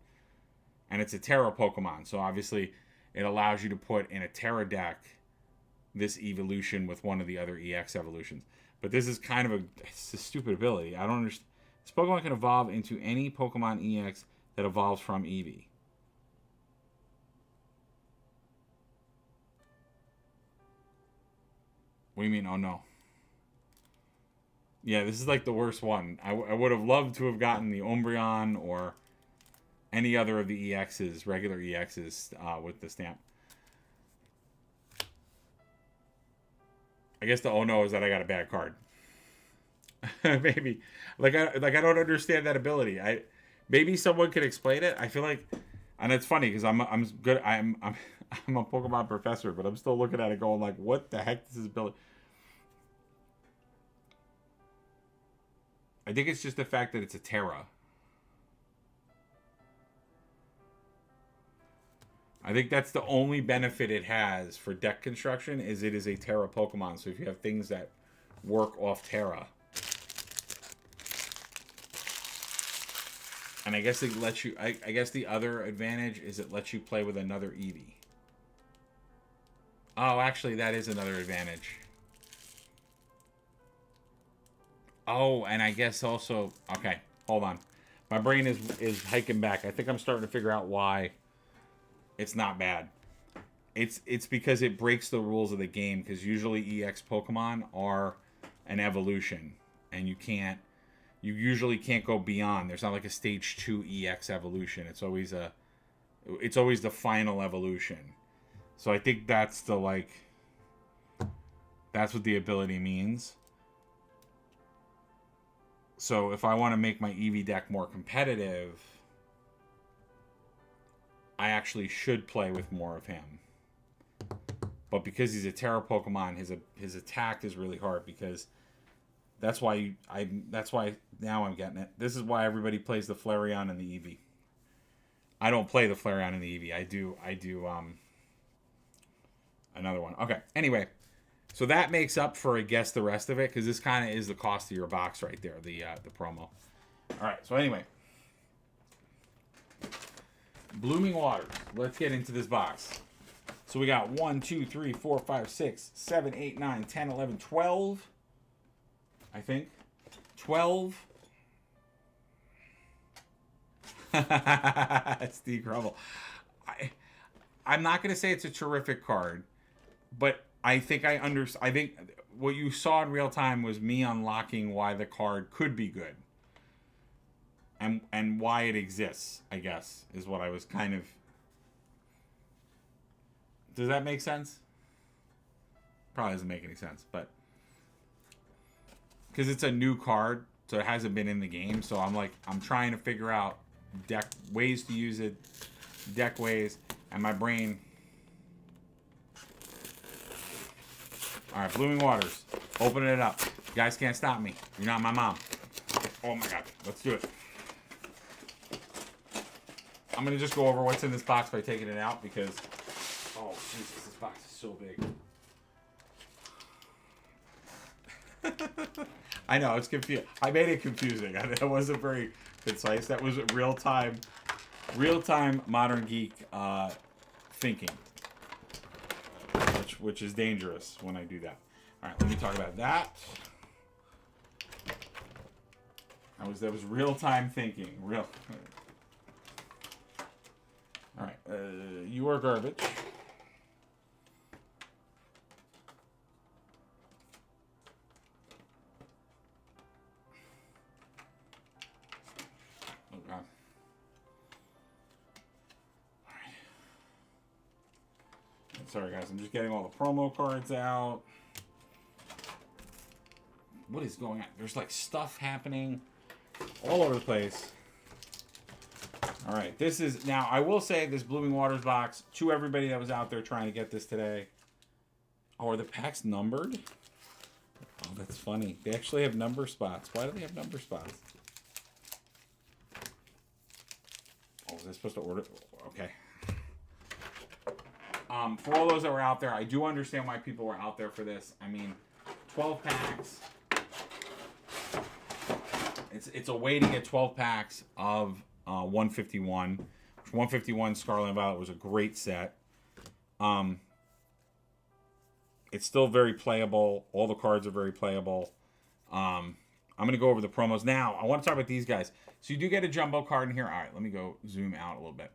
And it's a Terra Pokemon, so obviously it allows you to put in a Terra deck this evolution with one of the other EX evolutions. But this is kind of it's a stupid ability. I don't understand. This Pokemon can evolve into any Pokemon EX that evolves from Eevee. What do you mean, oh no? Yeah, this is like the worst one. I would have loved to have gotten the Umbreon or any other of the EXs, regular EXs, with the stamp. I guess the oh no is that I got a bad card. Maybe. I don't understand that ability. Maybe someone could explain it. I feel like, and it's funny because I'm good. I'm a Pokemon professor, but I'm still looking at it going like, what the heck is this ability? I think it's just the fact that it's a Terra. I think that's the only benefit it has for deck construction is it is a Terra Pokemon. So if you have things that work off Terra. And I guess it lets you... I guess the other advantage is it lets you play with another Eevee. Oh, actually, that is another advantage. Oh, and I guess also... Okay, hold on. My brain is hiking back. I think I'm starting to figure out why it's not bad. It's because it breaks the rules of the game, because usually EX Pokemon are an evolution, and you usually can't go beyond. There's not like a stage 2 EX evolution. It's always the final evolution. So I think that's what the ability means. So if I want to make my Eevee deck more competitive, I actually should play with more of him. But because he's a Terra Pokemon, his attack is really hard, because that's why now I'm getting it. This is why everybody plays the Flareon and the Eevee. I don't play the Flareon and the Eevee. I do another one. Okay. Anyway, so that makes up for, I guess, the rest of it, because this kind of is the cost of your box right there, the promo. All right. So anyway, Blooming Waters. Let's get into this box. So we got 1, 2, 3, 4, 5, 6, 7, 8, 9, 10, 11, 12. I think. 12. Steve Grubble. I'm not going to say it's a terrific card, but I think I think what you saw in real time was me unlocking why the card could be good. And why it exists, I guess, is what I was kind of... Does that make sense? Probably doesn't make any sense, but... Because it's a new card, so it hasn't been in the game, so I'm trying to figure out deck ways to use it, deck ways, and my brain... Alright, Blooming Waters. Opening it up. You guys can't stop me. You're not my mom. Oh my god. Let's do it. I'm going to just go over what's in this box by taking it out because... Oh, Jesus, this box is so big. I know, it's confusing. I made it confusing. That wasn't very concise. That was real-time modern geek thinking. Which is dangerous when I do that. All right, let me talk about that. That was real-time thinking. All right, you are garbage. Oh God. All right. Sorry guys, I'm just getting all the promo cards out. What is going on? There's like stuff happening all over the place. All right, this is, now I will say this Blooming Waters box, to everybody that was out there trying to get this today. Oh, are the packs numbered? Oh, that's funny. They actually have number spots. Why do they have number spots? Oh, was I supposed to order? Okay. For all those that were out there, I do understand why people were out there for this. I mean, 12 packs. It's a way to get 12 packs of 151. 151 Scarlet and Violet was a great set. It's still very playable. All the cards are very playable. I'm going to go over the promos. Now, I want to talk about these guys. So you do get a jumbo card in here. All right, let me go zoom out a little bit.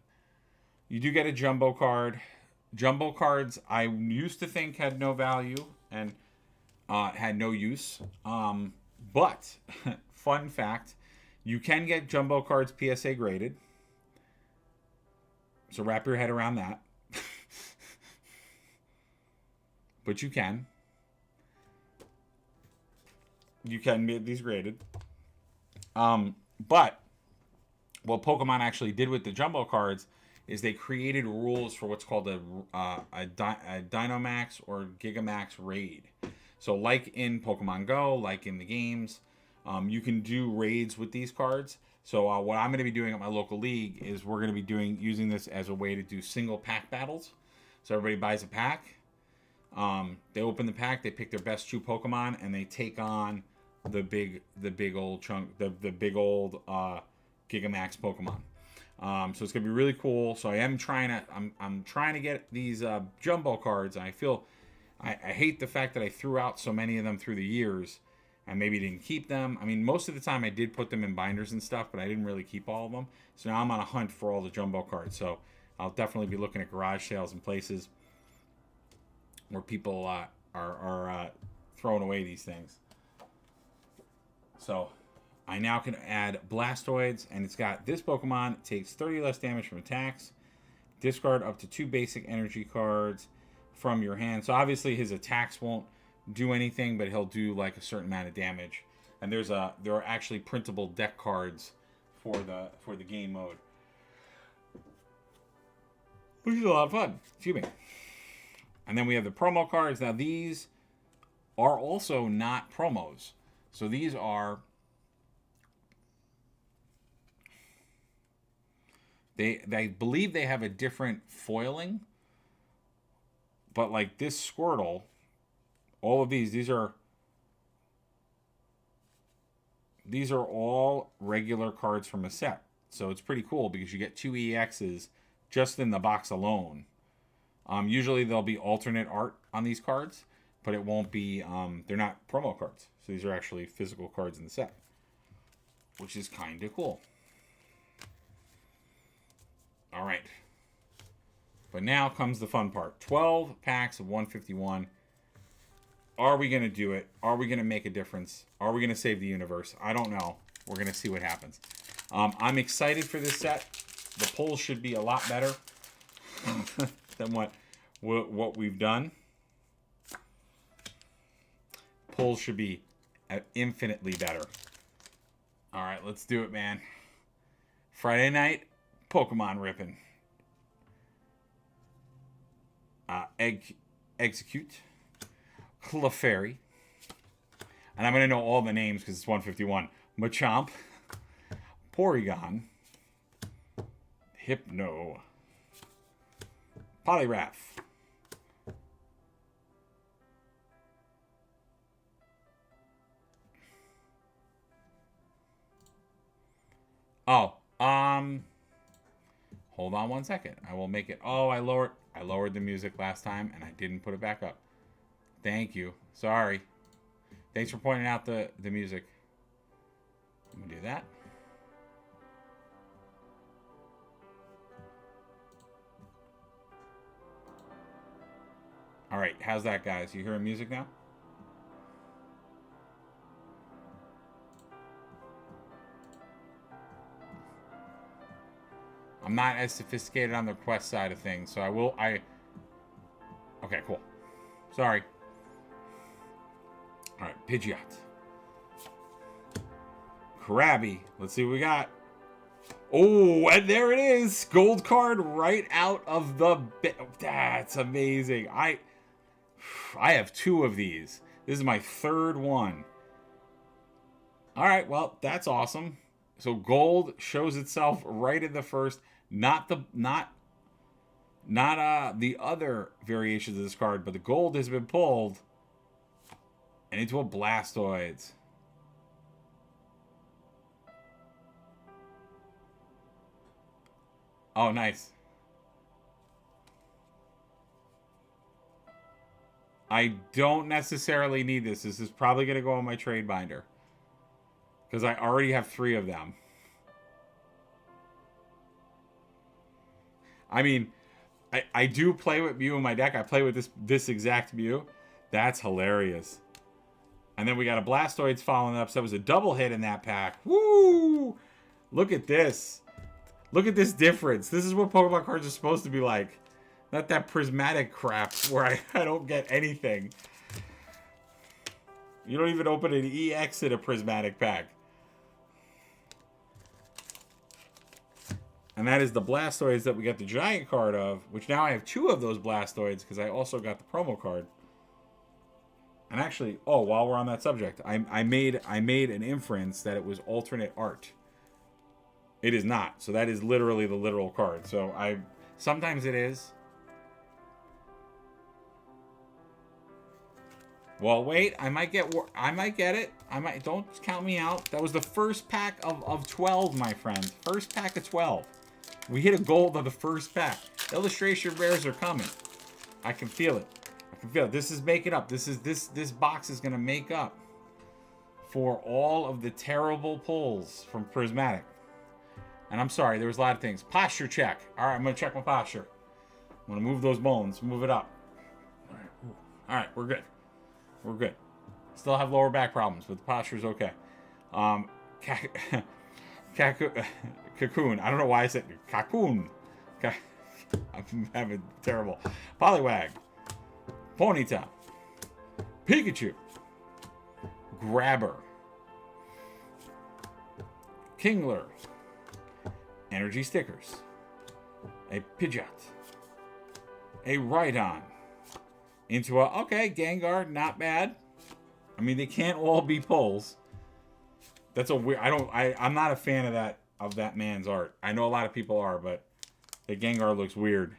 You do get a jumbo card. Jumbo cards, I used to think had no value and had no use. But, fun fact, you can get jumbo cards PSA graded. So wrap your head around that. But you can. You can get these graded. But what Pokemon actually did with the jumbo cards is they created rules for what's called a Dynamax or Gigamax raid. So like in Pokemon Go, like in the games, you can do raids with these cards. So what I'm going to be doing at my local league is we're going to be using this as a way to do single pack battles. So everybody buys a pack. They open the pack, they pick their best 2 Pokemon, and they take on the big old Gigamax Pokemon. So it's gonna be really cool. So I'm trying to get these jumbo cards. And I feel I hate the fact that I threw out so many of them through the years, and maybe didn't keep them. I mean, most of the time I did put them in binders and stuff, but I didn't really keep all of them. So now I'm on a hunt for all the jumbo cards. So I'll definitely be looking at garage sales and places where people are throwing away these things. So I now can add Blastoids, and it's got this Pokemon takes 30 less damage from attacks. Discard up to 2 basic energy cards from your hand. So obviously his attacks won't do anything, but he'll do like a certain amount of damage. And there are actually printable deck cards for the game mode, which is a lot of fun. Excuse me. And then we have the promo cards. Now these are also not promos. So these are... They believe they have a different foiling. But like this Squirtle, all of these are all regular cards from a set. So it's pretty cool because you get 2 EXs just in the box alone. Usually there'll be alternate art on these cards, but it won't be, they're not promo cards. So these are actually physical cards in the set, which is kind of cool. All right. But now comes the fun part. 12 packs of 151. Are we going to do it? Are we going to make a difference? Are we going to save the universe? I don't know. We're going to see what happens. I'm excited for this set. The pulls should be a lot better than what we've done. Pulls should be infinitely better. All right, let's do it, man. Friday night, Pokemon ripping. Execute. Clefairy. And I'm going to know all the names because it's 151. Machamp. Porygon. Hypno. Poliwrath. Oh, hold on one second. I will make it. Oh, I lowered the music last time and I didn't put it back up. Thank you. Sorry. Thanks for pointing out the music. Let me do that. All right, how's that, guys? You hearing music now? I'm not as sophisticated on the quest side of things, so okay, cool. Sorry. All right, Pidgeot. Krabby. Let's see what we got. Oh, and there it is. Gold card right out of the... That's amazing. I have 2 of these. This is my 3rd one. All right, well, that's awesome. So gold shows itself right in the first. Not the other variations of this card, but the gold has been pulled and into a Blastoise. Oh, nice. I don't necessarily need this. This is probably going to go on my trade binder because I already have 3 of them. I mean, I do play with Mew in my deck. I play with this exact Mew. That's hilarious. And then we got a Blastoise following up. So that was a double hit in that pack. Woo! Look at this. Look at this difference. This is what Pokemon cards are supposed to be like. Not that prismatic crap where I don't get anything. You don't even open an EX in a prismatic pack. And that is the Blastoise that we got the giant card of, which now I have 2 of those Blastoids because I also got the promo card. And actually, oh, while we're on that subject, I made an inference that it was alternate art. It is not. So that is literally the literal card. So sometimes it is. Well, wait, I might get it. Don't count me out. That was the first pack of 12, my friend. First pack of 12. We hit a gold of the first pack. Illustration rares are coming. I can feel it. I can feel it. This is making up. This box is gonna make up for all of the terrible pulls from Prismatic. And I'm sorry, there was a lot of things. Posture check. All right, I'm gonna check my posture. I'm gonna move those bones. Move it up. All right, we're good. We're good. Still have lower back problems, but the posture's okay. Cocoon. I don't know why I said Cocoon. I'm having terrible. Poliwag. Ponyta. Pikachu. Grabber. Kingler. Energy stickers. A Pidgeot. A Rhydon. Into a, okay, Gengar, not bad. I mean, they can't all be pulls. That's a weird, I'm not a fan of that man's art. I know a lot of people are, but the Gengar looks weird.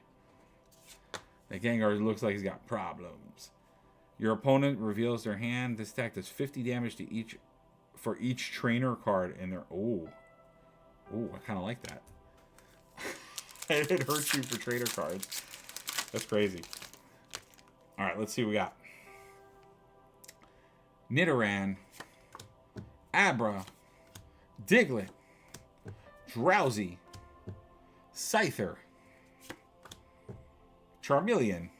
The Gengar looks like he's got problems. Your opponent reveals their hand. This deck does 50 damage to each trainer card in their, ooh, I kind of like that. it hurts you for trader cards. That's crazy. All right, let's see what we got. Nidoran, Abra, Diglett, Drowsy, Scyther, Charmeleon,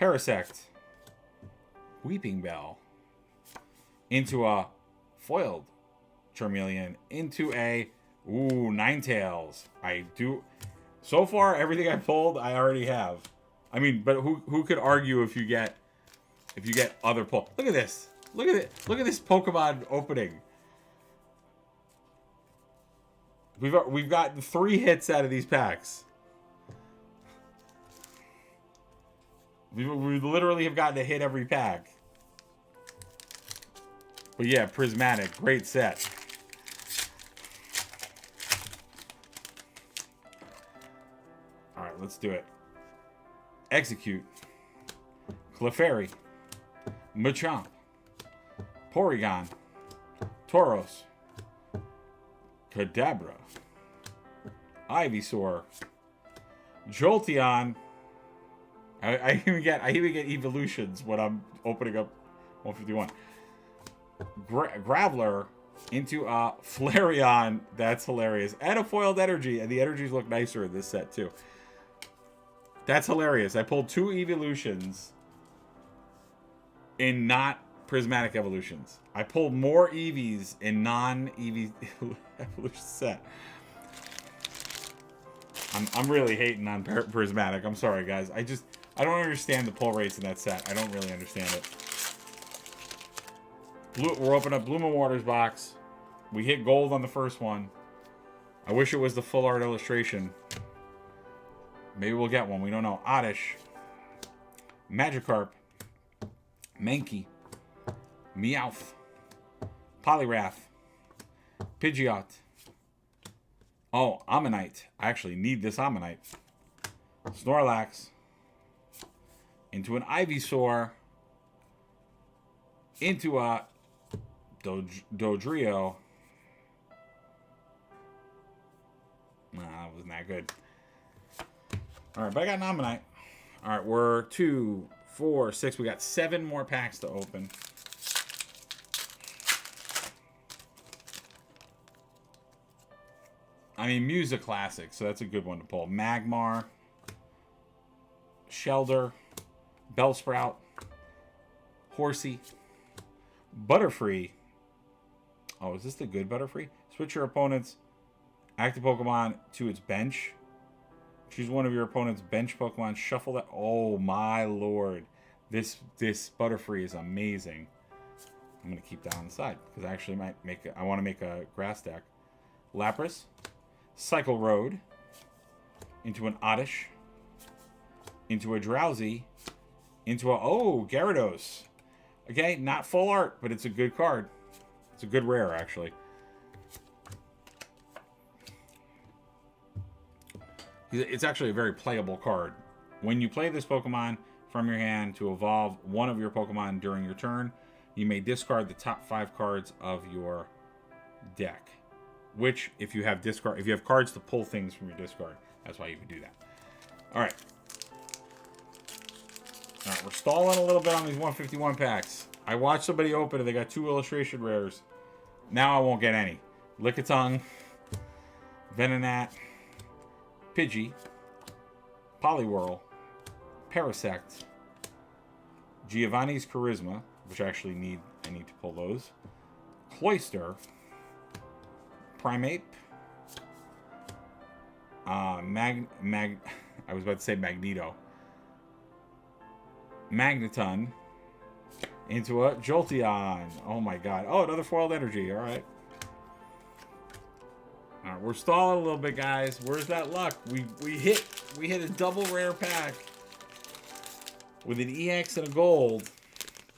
Parasect, Weeping Bell, into a foiled Charmeleon, into a Ninetales. I do. So far, everything I pulled, I already have. I mean, but who could argue if you get other pull? Look at this. Look at it. Look at this Pokemon opening. We've gotten 3 hits out of these packs. We literally have gotten a hit every pack. But yeah, Prismatic, great set. All right, let's do it. Execute, Clefairy, Machamp, Porygon, Tauros, Kadabra, Ivysaur, Jolteon. I even get evolutions when I'm opening up 151. Graveler into a Flareon. That's hilarious. And a foiled energy. And the energies look nicer in this set too. That's hilarious. I pulled 2 evolutions in not prismatic evolutions. I pulled more Eevees in non-Eevee evolution set. I'm really hating on prismatic. I'm sorry, guys. I don't understand the pull rates in that set. I don't really understand it. We're opening up Bloom and Waters box. We hit gold on the first one. I wish it was the full art illustration. Maybe we'll get one. We don't know. Oddish. Magikarp. Mankey. Meowth. Poliwrath. Pidgeot. Oh, Ammonite. I actually need this Ammonite. Snorlax. Into an Ivysaur. Into a Dodrio. Nah, that wasn't that good. Alright, but I got an Ammonite. Alright, we're 2, 4, 6. We got 7 more packs to open. I mean, Mew's a classic, so that's a good one to pull. Magmar. Shelder. Bellsprout. Horsey. Butterfree. Oh, is this the good Butterfree? Switch your opponent's active Pokemon to its bench. Choose one of your opponent's bench Pokemon. Shuffle that. Oh my lord. This Butterfree is amazing. I'm going to keep that on the side because I actually might make I want to make a grass deck. Lapras. Cycle Road. Into an Oddish. Into a Drowsy. Into a Gyarados. Okay, not full art, but it's a good card. It's a good rare, actually. It's actually a very playable card. When you play this Pokemon from your hand to evolve one of your Pokemon during your turn, you may discard the top 5 cards of your deck. Which, if you have cards to pull things from your discard, that's why you would do that. All right. All right, we're stalling a little bit on these 151 packs. I watched somebody open it. They got 2 illustration rares. Now I won't get any. Lickitung, Venonat, Pidgey, Poliwhirl, Parasect, Giovanni's Charisma, which I need to pull those. Cloyster, Primeape, I was about to say Magneto. Magneton, into a Jolteon. Oh my god. Oh, another foiled energy. Alright. Alright, we're stalling a little bit, guys. Where's that luck? We hit a double rare pack with an EX and a gold.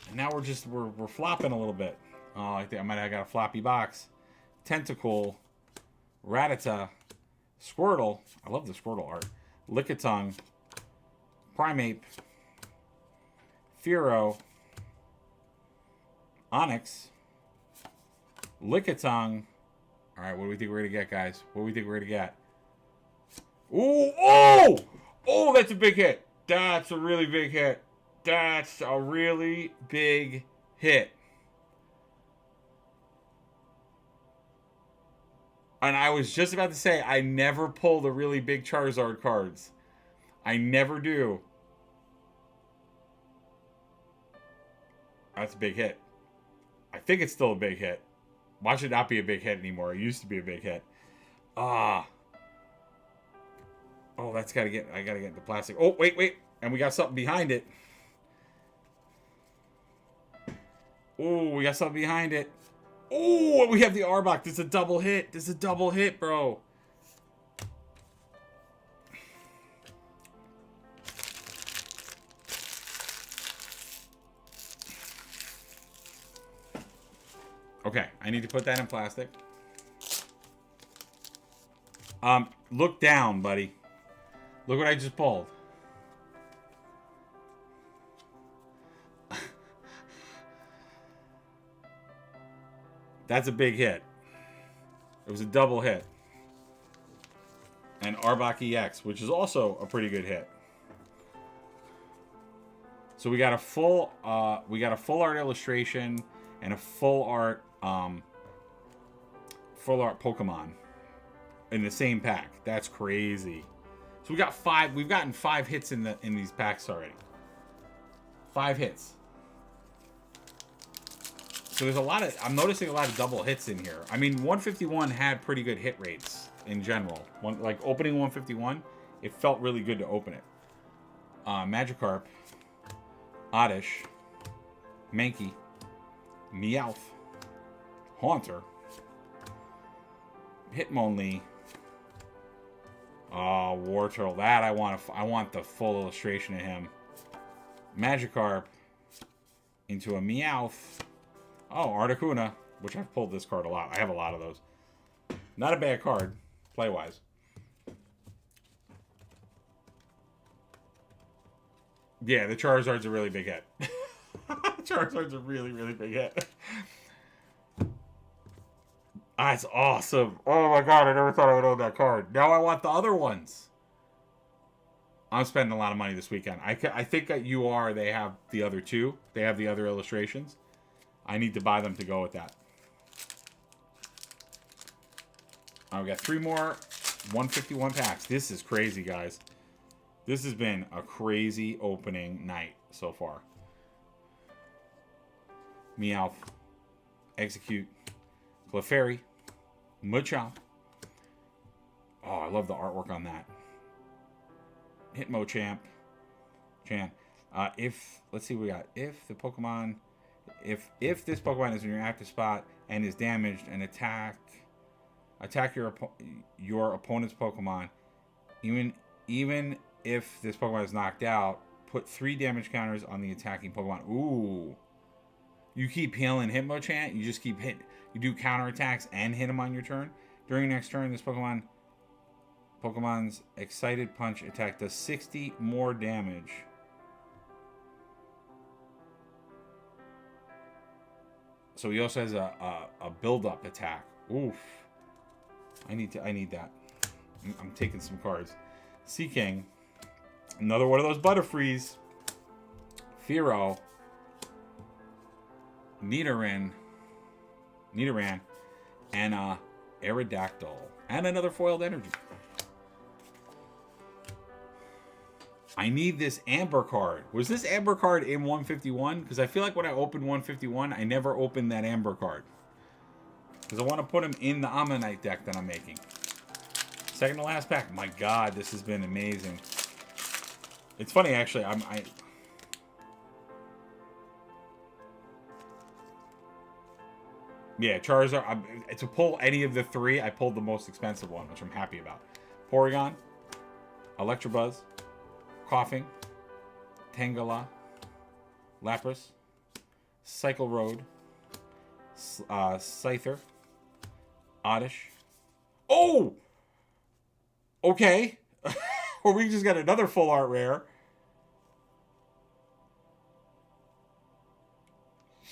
And now we're flopping a little bit. Oh, I think I got a floppy box. Tentacle, Rattata, Squirtle. I love the Squirtle art. Lickitung, Primeape, Fearow, Onyx, Lickitung. All right, what do we think we're going to get, guys? What do we think we're going to get? Ooh, oh! Oh, that's a big hit. That's a really big hit. That's a really big hit. And I was just about to say, I never pull the really big Charizard cards. I never do. That's a big hit. I think it's still a big hit. Watch it not be a big hit anymore. It used to be a big hit. Ah. Oh, that's gotta get. I gotta get the plastic. Oh, wait. And we got something behind it. Oh, we got something behind it. Oh, we have the Arbok. This is a double hit. This is a double hit, bro. Okay, I need to put that in plastic. Look down, buddy. Look what I just pulled. That's a big hit. It was a double hit. And Arbok EX, which is also a pretty good hit. So we got a full art illustration and a full art Pokemon in the same pack. That's crazy. So we got 5. We've gotten 5 hits in these packs already. 5 hits. So there's a lot of. I'm noticing a lot of double hits in here. I mean, 151 had pretty good hit rates in general. Like opening 151, it felt really good to open it. Magikarp, Oddish, Mankey, Meowth, Haunter, Hitmonlee. Oh, Wartortle. That I want the full illustration of him. Magikarp into a Meowth. Oh, Articuno, which I've pulled this card a lot. I have a lot of those. Not a bad card, play-wise. Yeah, the Charizard's a really big hit. Charizard's a really, really big hit. That's awesome. Oh my god, I never thought I would own that card. Now I want the other ones. I'm spending a lot of money this weekend. I think that they have the other 2. They have the other illustrations. I need to buy them to go with that. We got 3 more 151 packs. This is crazy, guys. This has been a crazy opening night so far. Meowth, Execute, Clefairy, Machop. Oh, I love the artwork on that. Hitmonchan. Let's see what we got. If this Pokemon is in your active spot and is damaged and attack your opponent's Pokemon, even if this Pokemon is knocked out, put 3 damage counters on the attacking Pokemon. Ooh. You keep healing Hitmonchan, you just keep hitting. You do counterattacks and hit him on your turn. During next turn, this Pokemon's Excited Punch attack does 60 more damage. So he also has a build-up attack. Oof. I need that. I'm taking some cards. Seaking. Another one of those Butterfrees. Fearow. Nidoran. And Aerodactyl. And another foiled energy. I need this Amber card. Was this Amber card in 151? Because I feel like when I opened 151, I never opened that Amber card. Because I want to put him in the Ammonite deck that I'm making. Second to last pack. My god, this has been amazing. It's funny, actually. Yeah, Charizard. To pull any of the 3, I pulled the most expensive one, which I'm happy about. Porygon, Electabuzz, Coughing, Tangela, Lapras, Cycle Road, Scyther, Oddish. Oh! Okay. Or we just got another full art rare.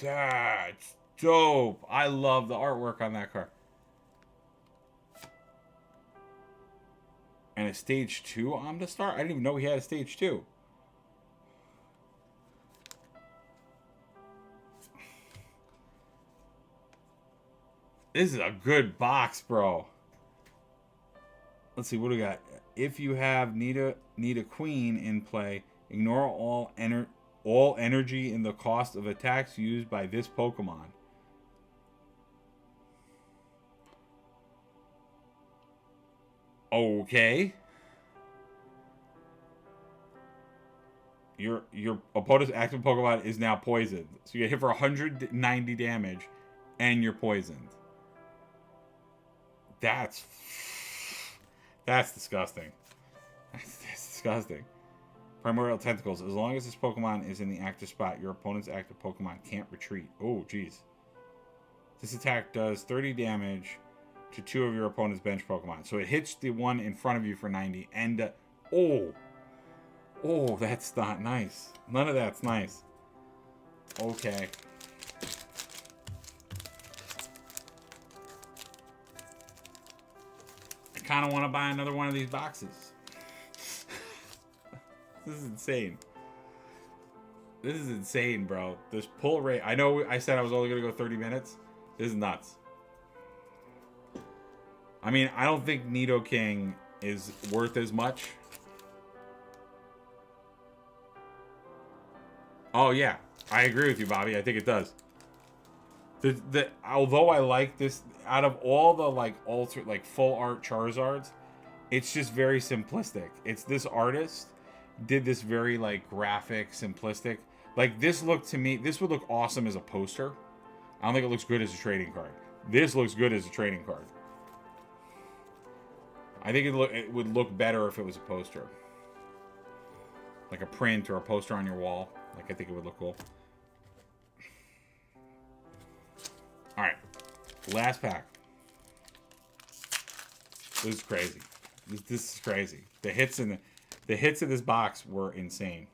That's dope. I love the artwork on that card. And And a stage 2 Omnistar? I didn't even know we had a stage 2. This is a good box, bro. Let's see, what do we got? If you have need a queen in play, ignore all energy in the cost of attacks used by this Pokemon. Okay. Your opponent's active Pokemon is now poisoned. So you get hit for 190 damage and you're poisoned. That's disgusting. That's disgusting. Primordial Tentacles. As long as this Pokemon is in the active spot, your opponent's active Pokemon can't retreat. Oh, jeez. This attack does 30 damage to 2 of your opponent's bench Pokemon. So it hits the one in front of you for 90. And, oh, that's not nice. None of that's nice. Okay. I kind of want to buy another one of these boxes. This is insane. This is insane, bro. This pull rate. I know I said I was only going to go 30 minutes. This is nuts. I mean, I don't think Nidoking is worth as much. Oh, yeah. I agree with you, Bobby. I think it does. Although I like this, out of all the, like, full art Charizards, it's just very simplistic. It's this artist did this very, like, graphic, simplistic. Like, this looked to me, this would look awesome as a poster. I don't think it looks good as a trading card. This looks good as a trading card. I think it would look better if it was a poster. Like a print or a poster on your wall. Like, I think it would look cool. Alright. Last pack. This is crazy. This is crazy. The hits in this box were insane.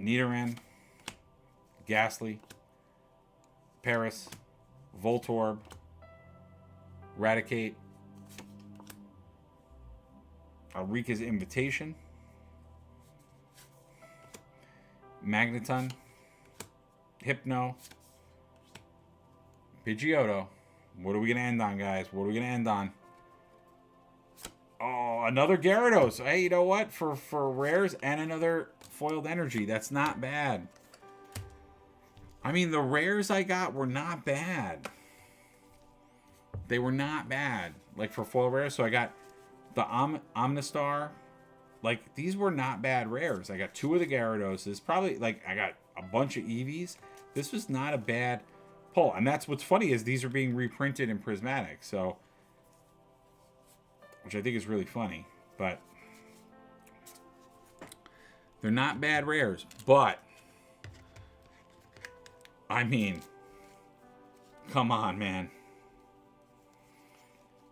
Nidoran, Ghastly, Paris, Voltorb, Raticate, Rika's Invitation, Magneton, Hypno, Pidgeotto. What are we going to end on, guys? What are we going to end on? Oh, another Gyarados. Hey, you know what? For rares and another foiled energy. That's not bad. I mean, the rares I got were not bad. They were not bad. Like, for foil rares. So I got the Omnistar. Like, these were not bad rares. I got 2 of the Gyaradoses. Probably, like, I got a bunch of Eevees. This was not a bad pull. And that's what's funny is these are being reprinted in Prismatic. So, which I think is really funny. But they're not bad rares. But, I mean, come on, man.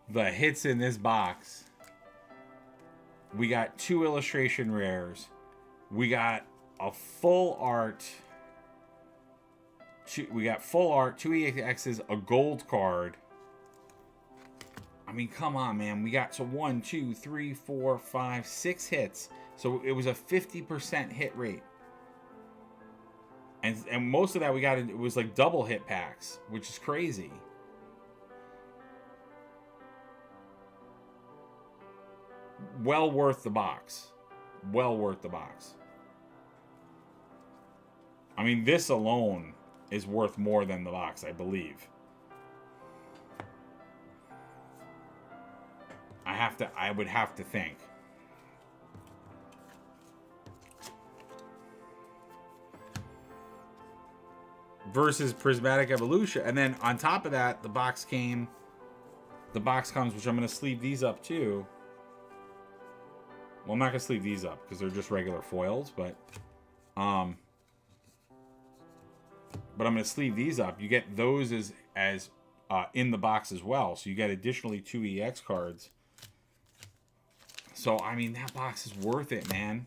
The hits in this box. We got 2 illustration rares. We got a full art. We got full art, 2 EXs, a gold card. I mean, come on, man. We got 1, 2, 3, 4, 5, 6 hits. So it was a 50% hit rate. And most of that we got, it was like double hit packs, which is crazy. Well worth the box. Well worth the box. I mean, this alone is worth more than the box, I believe. I would have to think. Versus Prismatic Evolution. And then on top of that, the box comes, which I'm going to sleeve these up too. Well, I'm not going to sleeve these up because they're just regular foils, but I'm going to sleeve these up. You get those as in the box as well. So you get additionally 2 EX cards. So, I mean, that box is worth it, man.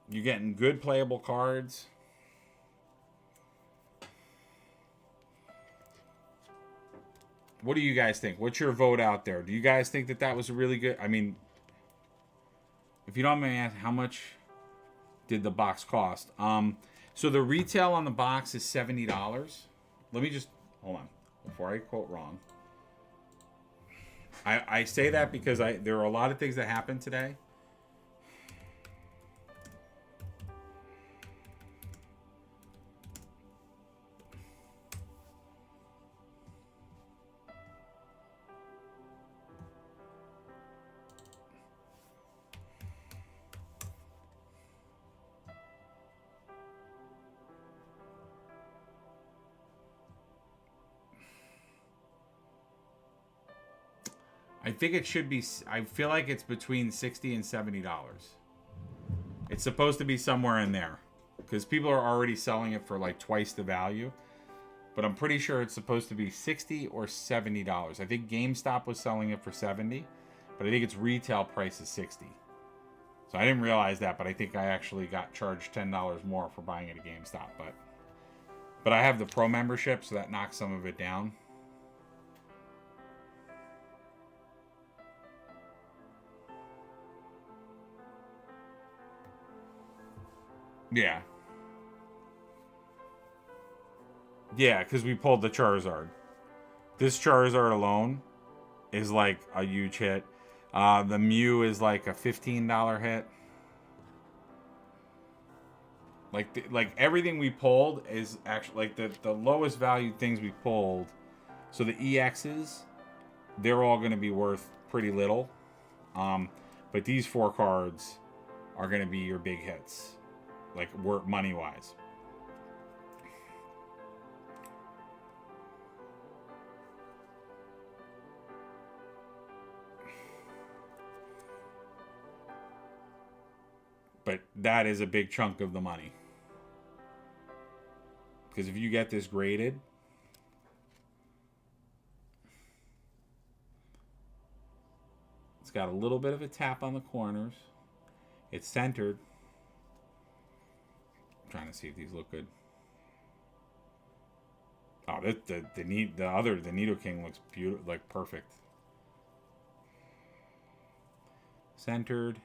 You're getting good playable cards. What do you guys think? What's your vote out there? Do you guys think that that was a really good? I mean, if you don't mind me asking, how much did the box cost? So the retail on the box is $70. Let me just hold on before I quote wrong. I say that because there are a lot of things that happened today. I think it should be. I feel like it's between $60 and $70. It's supposed to be somewhere in there because people are already selling it for like twice the value. But I'm pretty sure it's supposed to be $60 or $70. I think GameStop was selling it for $70, but I think its retail price is $60. So I didn't realize that, but I think I actually got charged $10 more for buying it at GameStop. But I have the Pro membership, so that knocks some of it down. Yeah. Yeah, because we pulled the Charizard. This Charizard alone is like a huge hit. The Mew is like a $15 hit. Like everything we pulled is actually like the lowest valued things we pulled. So the EXs, they're all going to be worth pretty little. But these 4 cards are going to be your big hits, like money wise. But that is a big chunk of the money. Because if you get this graded, it's got a little bit of a tap on the corners. It's centered. I'm trying to see if these look good. Oh, the Nidoking looks beautiful, like perfect. Centered.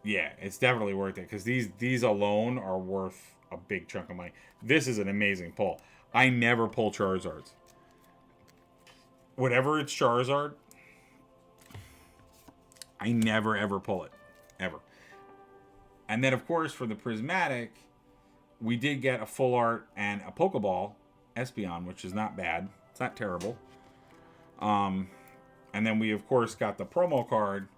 Yeah, it's definitely worth it because these alone are worth a big chunk of money. This is an amazing pull. I never pull Charizards. Whatever it's Charizard, I never ever pull it. Ever. And then of course for the prismatic, we did get a full art and a Pokeball Espeon, which is not bad. It's not terrible. And then we of course got the promo card,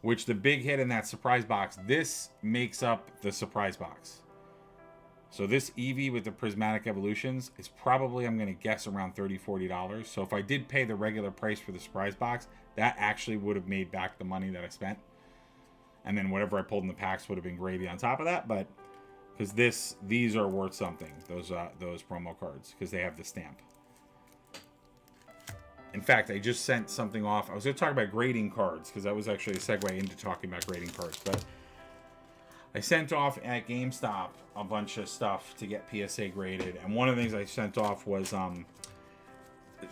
which the big hit in that surprise box, this makes up the surprise box. So this Eevee with the Prismatic Evolutions is probably, I'm going to guess, around $30, $40. So if I did pay the regular price for the surprise box, that actually would have made back the money that I spent. And then whatever I pulled in the packs would have been gravy on top of that. But because these are worth something, those promo cards, because they have the stamp. In fact, I just sent something off. I was going to talk about grading cards because that was actually a segue into talking about grading cards. But I sent off at GameStop a bunch of stuff to get PSA graded. And one of the things I sent off was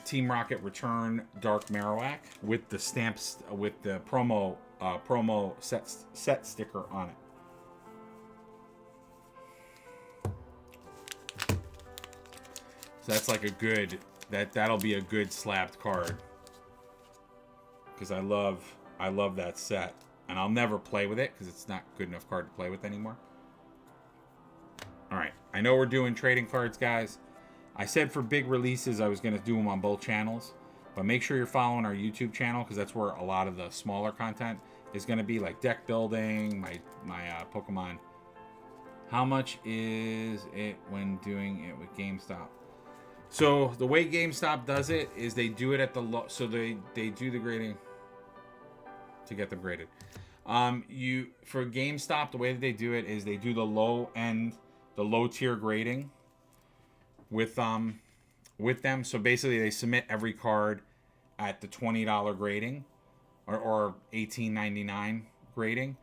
Team Rocket Return Dark Marowak with the stamps, with the promo set sticker on it. So that's like a good... That'll be a good slabbed card because I love that set, and I'll never play with it because it's not good enough card to play with anymore. All right, I know we're doing trading cards, guys. I said for big releases I was going to do them on both channels, but make sure you're following our YouTube channel because that's where a lot of the smaller content is going to be, like deck building, my Pokemon. How much is it when doing it with GameStop? So the way GameStop does it is they do it at the low. So they do the grading to get them graded. For GameStop, the way that they do it is they do the low tier grading with them. So basically, they submit every card at the $20 grading or $18.99 grading.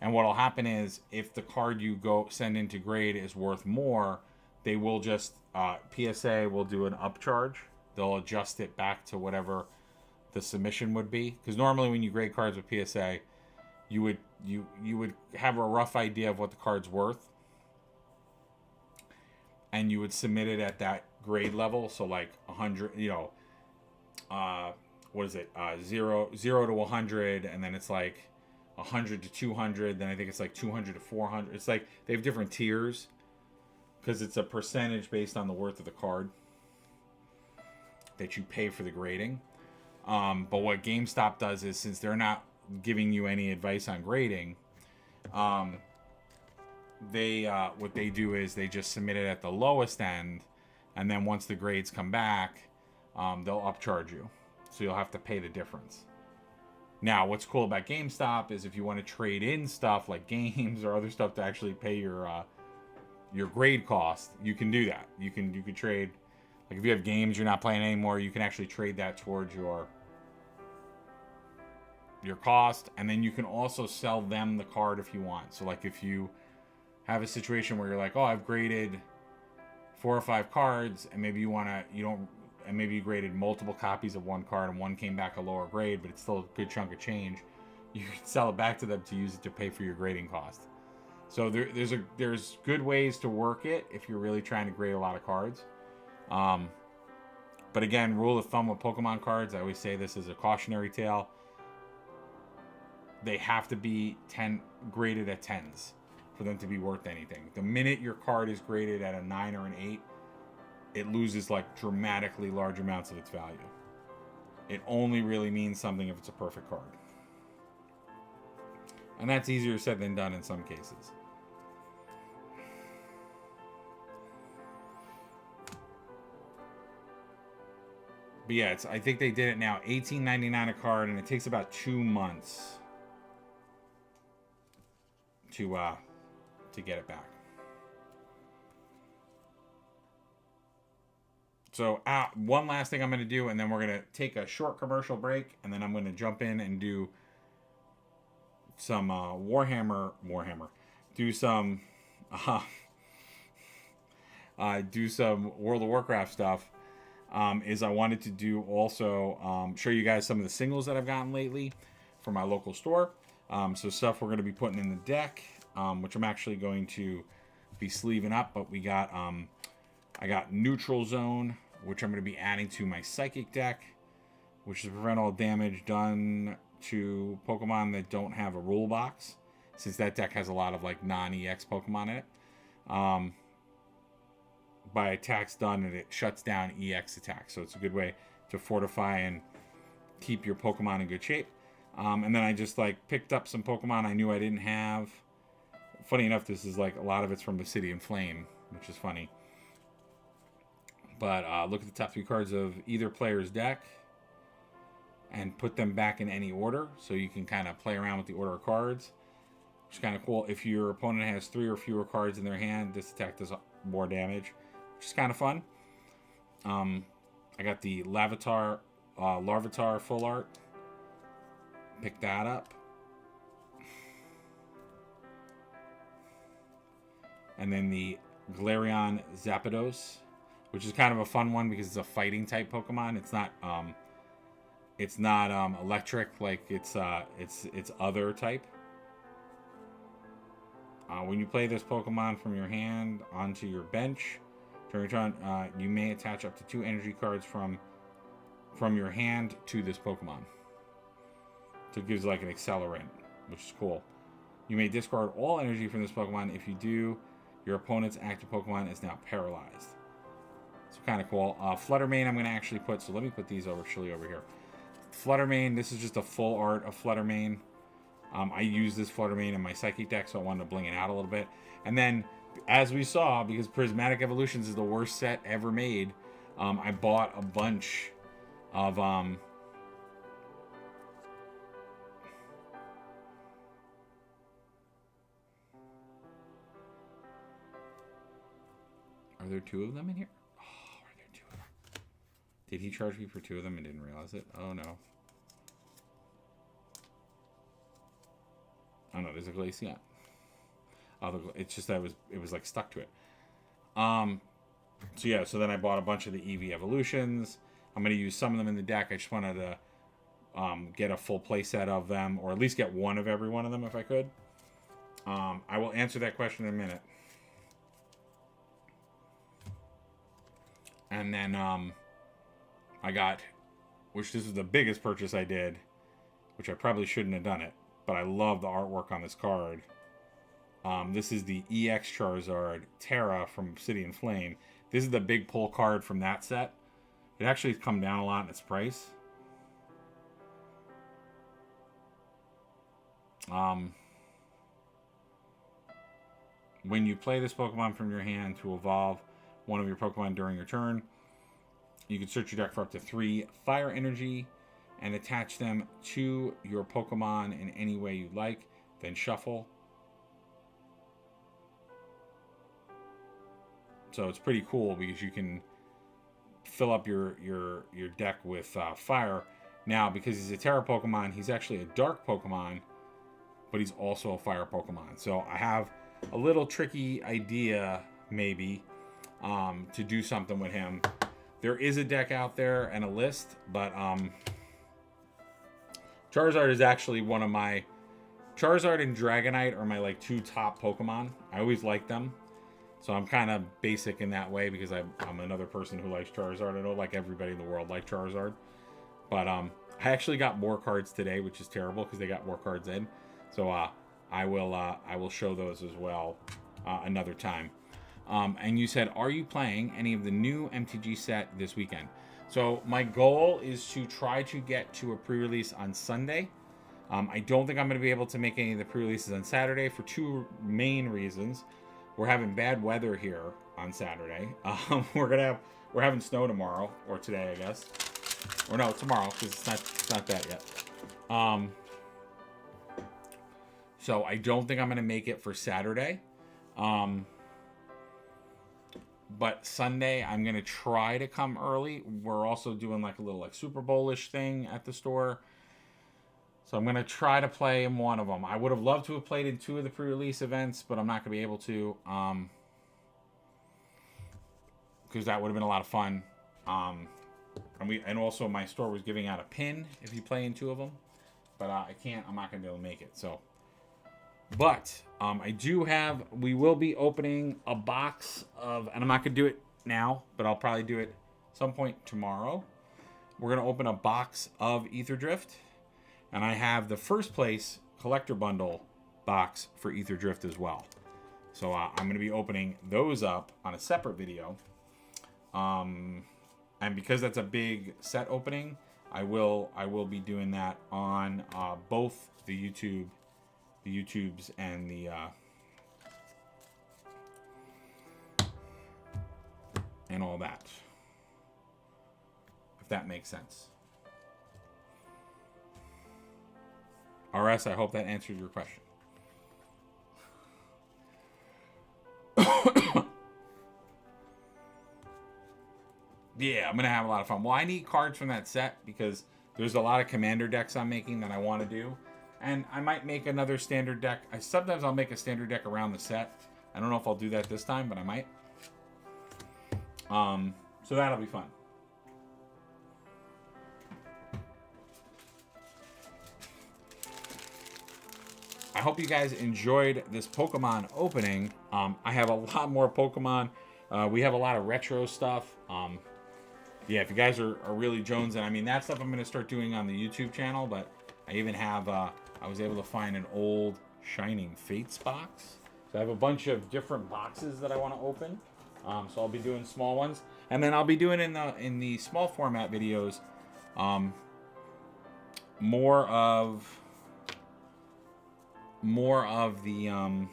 And what'll happen is if the card you send into grade is worth more, they will just PSA will do an upcharge. They'll adjust it back to whatever the submission would be. Because normally when you grade cards with PSA, you would have a rough idea of what the card's worth, and you would submit it at that grade level. So like 100, what is it? 0 to 100, and then it's like 100 to 200. Then I think it's like 200 to 400. It's like they have different tiers because it's a percentage based on the worth of the card that you pay for the grading. But what GameStop does is, since they're not giving you any advice on grading, what they do is they just submit it at the lowest end, and then once the grades come back, they'll upcharge you, so you'll have to pay the difference. Now, what's cool about GameStop is if you want to trade in stuff like games or other stuff to actually pay your grade cost, you can do that. You can trade, like if you have games you're not playing anymore, you can actually trade that towards your cost, and then you can also sell them the card if you want. So like if you have a situation where you're like, oh, I've graded 4 or 5 cards, and maybe and maybe you graded multiple copies of one card and one came back a lower grade, but it's still a good chunk of change, you can sell it back to them to use it to pay for your grading cost. So there's good ways to work it if you're really trying to grade a lot of cards. But again, rule of thumb with Pokemon cards, I always say this as a cautionary tale, they have to be graded at 10s for them to be worth anything. The minute your card is graded at a 9 or an 8, it loses like dramatically large amounts of its value. It only really means something if it's a perfect card. And that's easier said than done in some cases. But yeah, I think they did it now, $18.99 a card, and it takes about 2 months to get it back. So one last thing I'm going to do, and then we're going to take a short commercial break, and then I'm going to jump in and do some do some World of Warcraft stuff. Is I wanted to do also show you guys some of the singles that I've gotten lately from my local store. So stuff we're going to be putting in the deck, which I'm actually going to be sleeving up. But we got I got Neutral Zone, which I'm going to be adding to my Psychic deck, which is to prevent all damage done to Pokemon that don't have a rule box, since that deck has a lot of like non-EX Pokemon in it. By attacks done, and it shuts down EX attacks, so it's a good way to fortify and keep your Pokemon in good shape. And then I just like picked up some Pokemon I knew I didn't have. Funny enough, this is like a lot of it's from Obsidian Flame, which is funny. But look at the top 3 cards of either player's deck and put them back in any order, so you can kind of play around with the order of cards, which is kind of cool. If your opponent has 3 or fewer cards in their hand, this attack does more damage, which is kind of fun. I got the Larvitar full art. Pick that up. And then the Galarian Zapdos, which is kind of a fun one because it's a fighting type Pokemon. It's not electric like it's other type. When you play this Pokemon from your hand onto your bench, during your turn, you may attach up to 2 energy cards from your hand to this Pokemon. So it gives like an accelerant, which is cool. You may discard all energy from this Pokemon. If you do, your opponent's active Pokemon is now paralyzed. So kind of cool. Fluttermane I'm going to actually put, so let me put these over here. Fluttermane, this is just a full art of Fluttermane. I use this Fluttermane in my Psychic deck, so I wanted to bling it out a little bit. And then, as we saw, because Prismatic Evolutions is the worst set ever made, I bought a bunch of... Are there 2 of them in here? Oh, are there 2 of them? Did he charge me for 2 of them and didn't realize it? Oh, no. Oh, no, there's a Glaceon. Oh, it's just that it was like stuck to it. So yeah, so then I bought a bunch of the EV Evolutions. I'm going to use some of them in the deck. I just wanted to get a full play set of them, or at least get one of every one of them if I could. I will answer that question in a minute. And then I got, which this is the biggest purchase I did, which I probably shouldn't have done it, but I love the artwork on this card. This is the EX Charizard Terra from Obsidian Flame. This is the big pull card from that set. It actually has come down a lot in its price. When you play this Pokemon from your hand to evolve one of your Pokemon during your turn, you can search your deck for up to 3 fire energy and attach them to your Pokemon in any way you like, then shuffle. So it's pretty cool because you can fill up your deck with fire. Now, because he's a Terra Pokemon, he's actually a Dark Pokemon, but he's also a Fire Pokemon. So I have a little tricky idea, maybe, to do something with him. There is a deck out there and a list, but Charizard is actually one of my... Charizard and Dragonite are my like 2 top Pokemon. I always like them. So I'm kind of basic in that way because I'm another person who likes Charizard. I know like everybody in the world likes Charizard. But I actually got more cards today, which is terrible because they got more cards in. So I will show those as well another time. And you said, are you playing any of the new MTG set this weekend? So my goal is to try to get to a pre-release on Sunday. I don't think I'm going to be able to make any of the pre-releases on Saturday for 2 main reasons. We're having bad weather here on Saturday. We're having snow tomorrow, or today, I guess. Or no, tomorrow, because it's not that yet. So I don't think I'm going to make it for Saturday. But Sunday, I'm going to try to come early. We're also doing like a little like Super Bowl-ish thing at the store. So I'm going to try to play in one of them. I would have loved to have played in 2 of the pre-release events, but I'm not going to be able to. Because that would have been a lot of fun. And also my store was giving out a pin if you play in 2 of them. But I'm not going to be able to make it. So, but we will be opening a box of, and I'm not going to do it now, but I'll probably do it some point tomorrow. We're going to open a box of Aetherdrift. And I have the first place collector bundle box for Aetherdrift as well. So I'm going to be opening those up on a separate video. And because that's a big set opening, I will be doing that on both the YouTubes and the and all that. If that makes sense. RS, I hope that answered your question. Yeah, I'm going to have a lot of fun. Well, I need cards from that set because there's a lot of commander decks I'm making that I want to do. And I might make another standard deck. Sometimes I'll make a standard deck around the set. I don't know if I'll do that this time, but I might. So that'll be fun. I hope you guys enjoyed this Pokemon opening. I have a lot more Pokemon. We have a lot of retro stuff. Yeah, if you guys are really jonesing, I mean, that stuff I'm going to start doing on the YouTube channel, but I even have, I was able to find an old Shining Fates box. So I have a bunch of different boxes that I want to open. So I'll be doing small ones. And then I'll be doing in the small format videos, more of the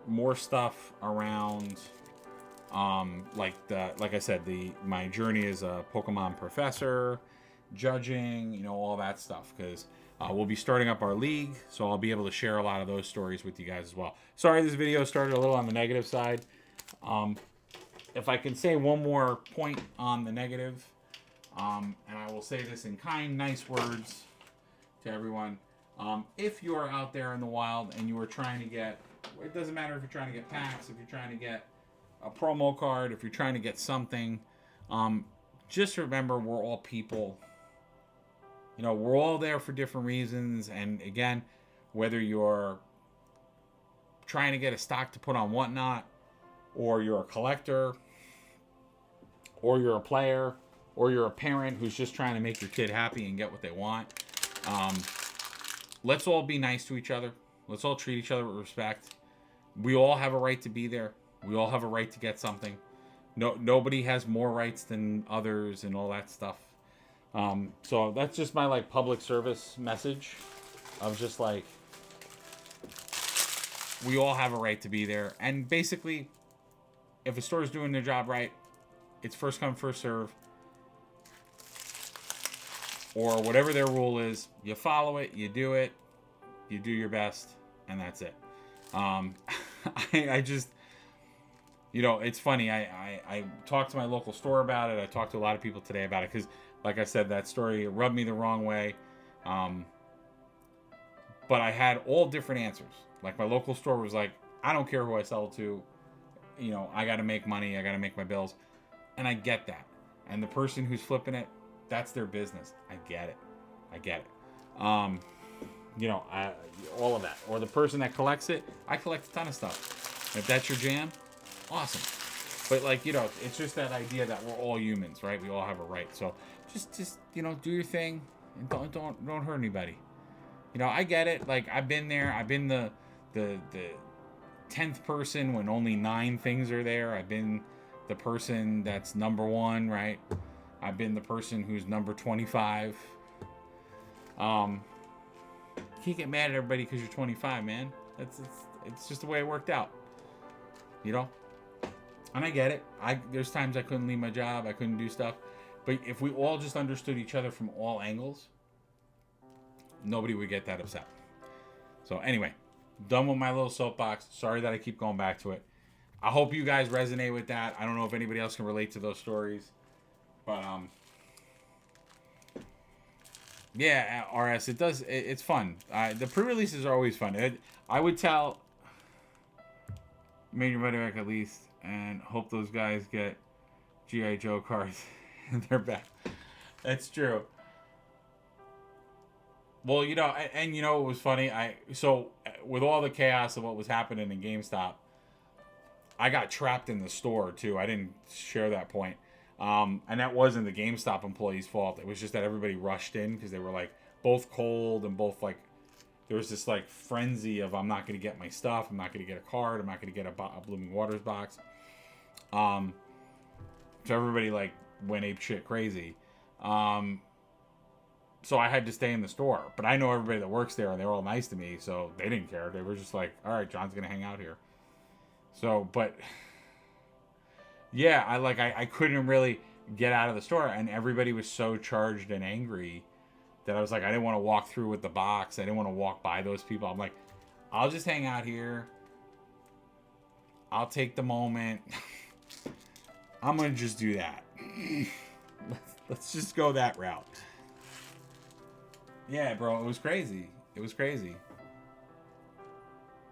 more stuff around like I said, my journey as a Pokemon professor, judging, all that stuff, because we'll be starting up our league, so I'll be able to share a lot of those stories with you guys as well. Sorry, this video started a little on the negative side. If I can say one more point on the negative, and I will say this in kind, nice words to everyone. If you are out there in the wild and you are trying to get, it doesn't matter if you're trying to get packs, if you're trying to get a promo card, if you're trying to get something, just remember we're all people. You know, we're all there for different reasons. And again, whether you're trying to get a stock to put on Whatnot, or you're a collector, or you're a player, or you're a parent who's just trying to make your kid happy and get what they want, let's all be nice to each other. Let's all treat each other with respect. We all have a right to be there. We all have a right to get something. Nobody has more rights than others and all that stuff. So that's just my like public service message of just like, we all have a right to be there. And basically, if a store is doing their job right, it's first come, first serve. Or whatever their rule is, you follow it, you do your best, and that's it. I just, you know, it's funny. I talked to my local store about it. I talked to a lot of people today about it because, like I said, that story rubbed me the wrong way. But I had all different answers. Like my local store was like, I don't care who I sell to. You know, I got to make money. I got to make my bills. And I get that. And the person who's flipping it, that's their business. I get it. You know, all of that. Or the person that collects it, I collect a ton of stuff. If that's your jam, awesome. But like, you know, it's just that idea that we're all humans, right? We all have a right. So just you know, do your thing and don't hurt anybody. You know, I get it. Like I've been there. I've been the 10th person when only 9 things are there. I've been the person that's number 1, right? I've been the person who's number 25. You can't get mad at everybody because you're 25, man. It's just the way it worked out. You know? And I get it. There's times I couldn't leave my job. I couldn't do stuff. But if we all just understood each other from all angles, nobody would get that upset. So anyway, done with my little soapbox. Sorry that I keep going back to it. I hope you guys resonate with that. I don't know if anybody else can relate to those stories. But yeah, RS, it's fun. The pre-releases are always fun. I would tell, make your money back at least, and hope those guys get G.I. Joe cards in their back. That's true. Well, you know, and you know what was funny? So with all the chaos of what was happening in GameStop, I got trapped in the store too. I didn't share that point. And that wasn't the GameStop employees' fault. It was just that everybody rushed in because they were like both cold and both like, there was this like frenzy of, I'm not going to get my stuff. I'm not going to get a card. I'm not going to get a Blooming Waters box. So everybody like went ape shit crazy. So I had to stay in the store, but I know everybody that works there and they were all nice to me. So they didn't care. They were just like, all right, John's going to hang out here. So, but yeah, I couldn't really get out of the store, and everybody was so charged and angry that I was like, I didn't want to walk through with the box. I didn't want to walk by those people. I'm like, I'll just hang out here. I'll take the moment. I'm going to just do that. Let's just go that route. Yeah, bro, it was crazy. It was crazy.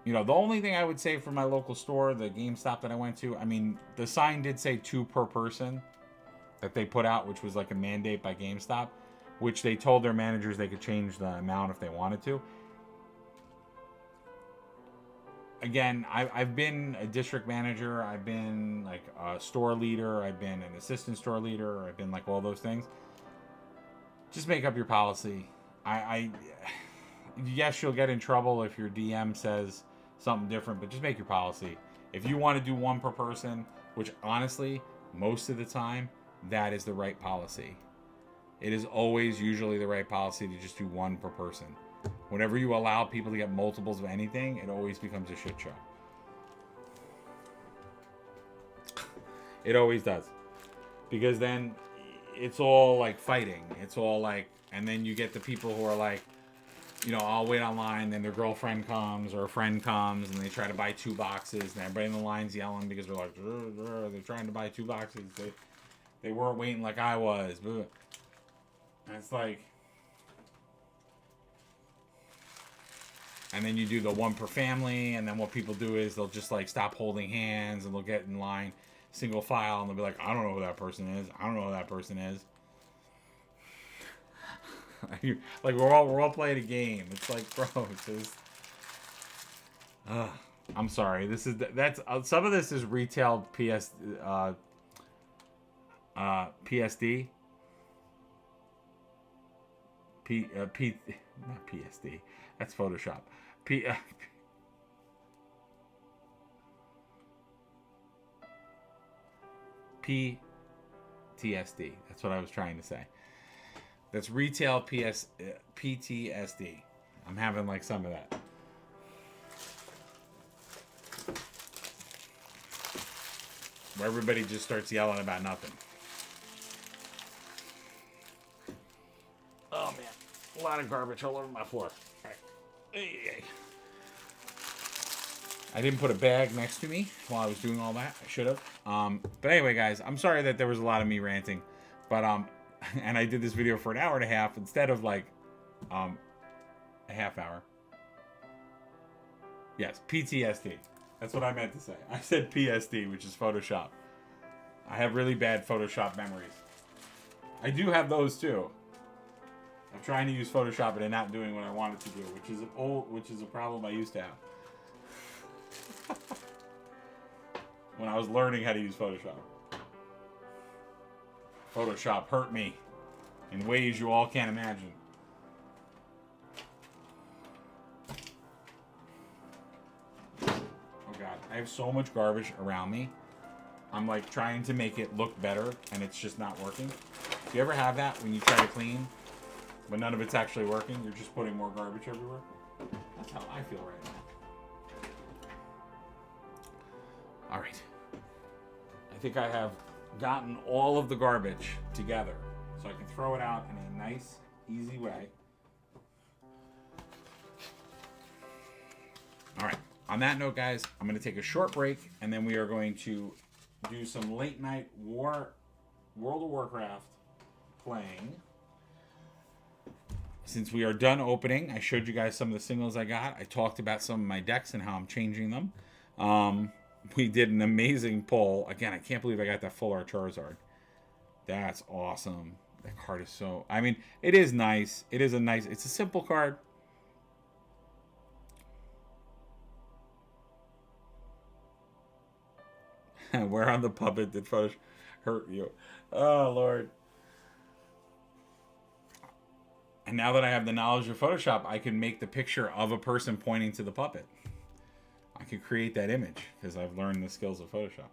You know, the only thing I would say for my local store, the GameStop that I went to, I mean, the sign did say 2 per person that they put out, which was like a mandate by GameStop, which they told their managers they could change the amount if they wanted to. Again, I've been a district manager. I've been like a store leader. I've been an assistant store leader. I've been like all those things. Just make up your policy. Yes, you'll get in trouble if your DM says something different, but just make your policy. If you want to do 1 per person, which honestly, most of the time, that is the right policy. It is always usually the right policy to just do 1 per person. Whenever you allow people to get multiples of anything, it always becomes a shit show. It always does. Because then it's all like fighting. It's all like, and then you get the people who are like, you know, I'll wait online, then their girlfriend comes or a friend comes and they try to buy 2 boxes, and everybody in the line's yelling because they're like, they're trying to buy 2 boxes. They weren't waiting like I was. And it's like, And then you do the one per family, and then what people do is they'll just like stop holding hands and they'll get in line single file and they'll be like, I don't know who that person is. I don't know who that person is. Like we're all playing a game. It's like, bro, it's just I'm sorry. That's some of this is retail PSD. Not PSD. That's Photoshop. PTSD. That's what I was trying to say. That's retail PTSD. I'm having like some of that. Where everybody just starts yelling about nothing. Oh man, a lot of garbage all over my floor. All right. Hey. I didn't put a bag next to me while I was doing all that. I should have. But anyway, guys, I'm sorry that there was a lot of me ranting. But and I did this video for an hour and a half instead of like a half hour. Yes, PTSD. That's what I meant to say. I said PSD, which is Photoshop. I have really bad Photoshop memories. I do have those too. I'm trying to use Photoshop and not doing what I wanted to do, which is a problem I used to have. When I was learning how to use Photoshop. Photoshop hurt me in ways you all can't imagine. Oh God, I have so much garbage around me. I'm like trying to make it look better and it's just not working. Do you ever have that when you try to clean, but none of it's actually working? You're just putting more garbage everywhere? That's how I feel right now. All right. I think I have gotten all of the garbage together so I can throw it out in a nice, easy way. All right. On that note, guys, I'm going to take a short break, and then we are going to do some late night World of Warcraft playing. Since we are done opening, I showed you guys some of the singles I got. I talked about some of my decks and how I'm changing them. We did an amazing pull. Again, I can't believe I got that full art Charizard. That's awesome. That card is so... I mean, it is nice. It is a nice... It's a simple card. Where on the puppet did Photoshop hurt you? Oh, Lord. And now that I have the knowledge of Photoshop, I can make the picture of a person pointing to the puppet. I can create that image because I've learned the skills of Photoshop.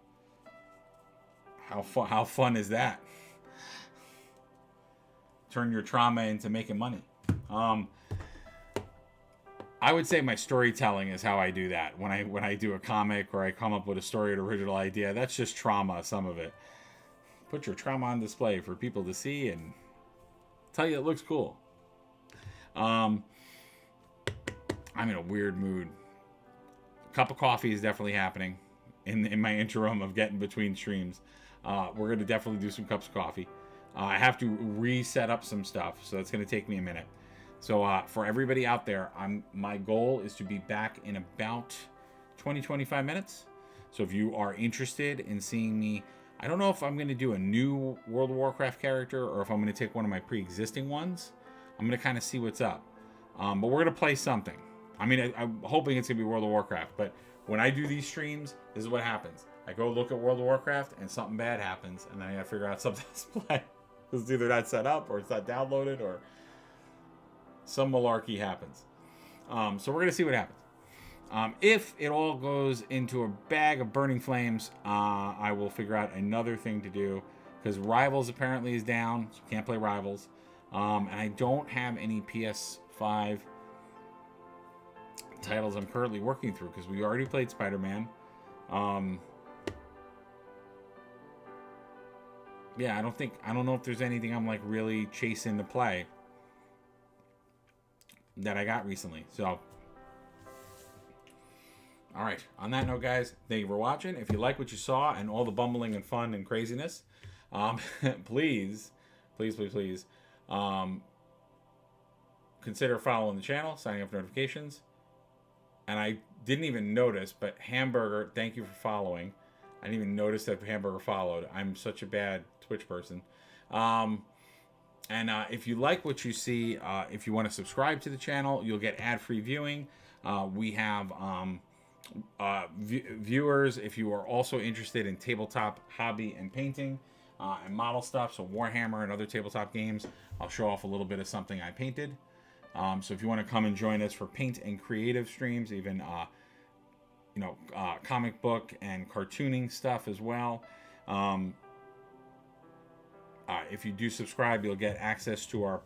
How fun is that? Turn your trauma into making money. I would say my storytelling is how I do that. When I do a comic or I come up with a story or original idea, that's just trauma, some of it. Put your trauma on display for people to see and tell you it looks cool. I'm in a weird mood. A cup of coffee is definitely happening in my interim of getting between streams. We're going to definitely do some cups of coffee. I have to reset up some stuff, so that's going to take me a minute. So for everybody out there, my goal is to be back in about 20-25 minutes. So if you are interested in seeing me, I don't know if I'm going to do a new World of Warcraft character or if I'm going to take one of my pre-existing ones. I'm going to kind of see what's up. But we're going to play something. I mean, I'm hoping it's going to be World of Warcraft. But when I do these streams, this is what happens. I go look at World of Warcraft and something bad happens. And then I got to figure out something to play. It's either not set up or it's not downloaded or some malarkey happens. So we're going to see what happens. If it all goes into a bag of burning flames, I will figure out another thing to do. Because Rivals apparently is down. So can't play Rivals. And I don't have any PS5 titles I'm currently working through. Because we already played Spider-Man. Yeah, I don't know if there's anything I'm like really chasing to play that I got recently. So, all right. On that note, guys, thank you for watching. If you like what you saw and all the bumbling and fun and craziness, please consider following the channel, signing up for notifications, and I didn't even notice, but Hamburger, thank you for following. I didn't even notice that Hamburger followed. I'm such a bad Twitch person. And if you like what you see, if you want to subscribe to the channel, you'll get ad-free viewing. We have viewers, if you are also interested in tabletop hobby and painting and model stuff, so Warhammer and other tabletop games, I'll show off a little bit of something I painted. So if you want to come and join us for paint and creative streams, even comic book and cartooning stuff as well. If you do subscribe, you'll get access to our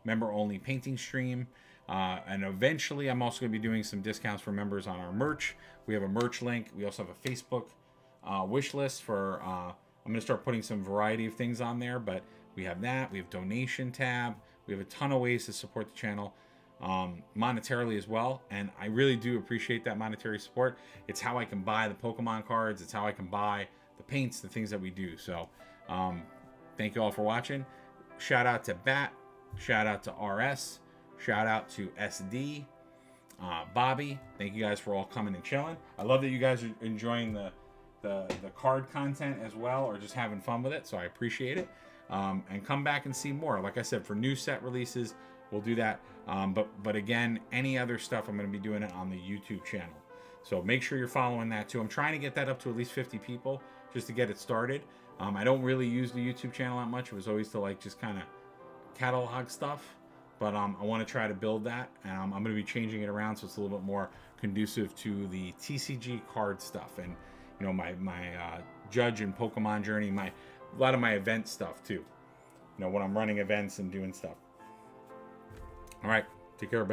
member-only painting stream. And eventually, I'm also going to be doing some discounts for members on our merch. We have a merch link. We also have a Facebook wish list for... I'm going to start putting some variety of things on there, but we have that. We have donation tab. We have a ton of ways to support the channel monetarily as well. And I really do appreciate that monetary support. It's how I can buy the Pokemon cards. It's how I can buy the paints, the things that we do. So thank you all for watching. Shout out to Bat. Shout out to RS. Shout out to SD. Bobby. Thank you guys for all coming and chilling. I love that you guys are enjoying the card content as well, or just having fun with it. So I appreciate it. And come back and see more. Like I said, for new set releases, we'll do that. But again, any other stuff, I'm going to be doing it on the YouTube channel. So make sure you're following that too. I'm trying to get that up to at least 50 people just to get it started. I don't really use the YouTube channel that much. It was always to like just kind of catalog stuff. But I want to try to build that. I'm going to be changing it around so it's a little bit more conducive to the TCG card stuff. And, you know, my Judge and Pokemon journey, a lot of my event stuff too. You know, when I'm running events and doing stuff. All right. Take care, everybody.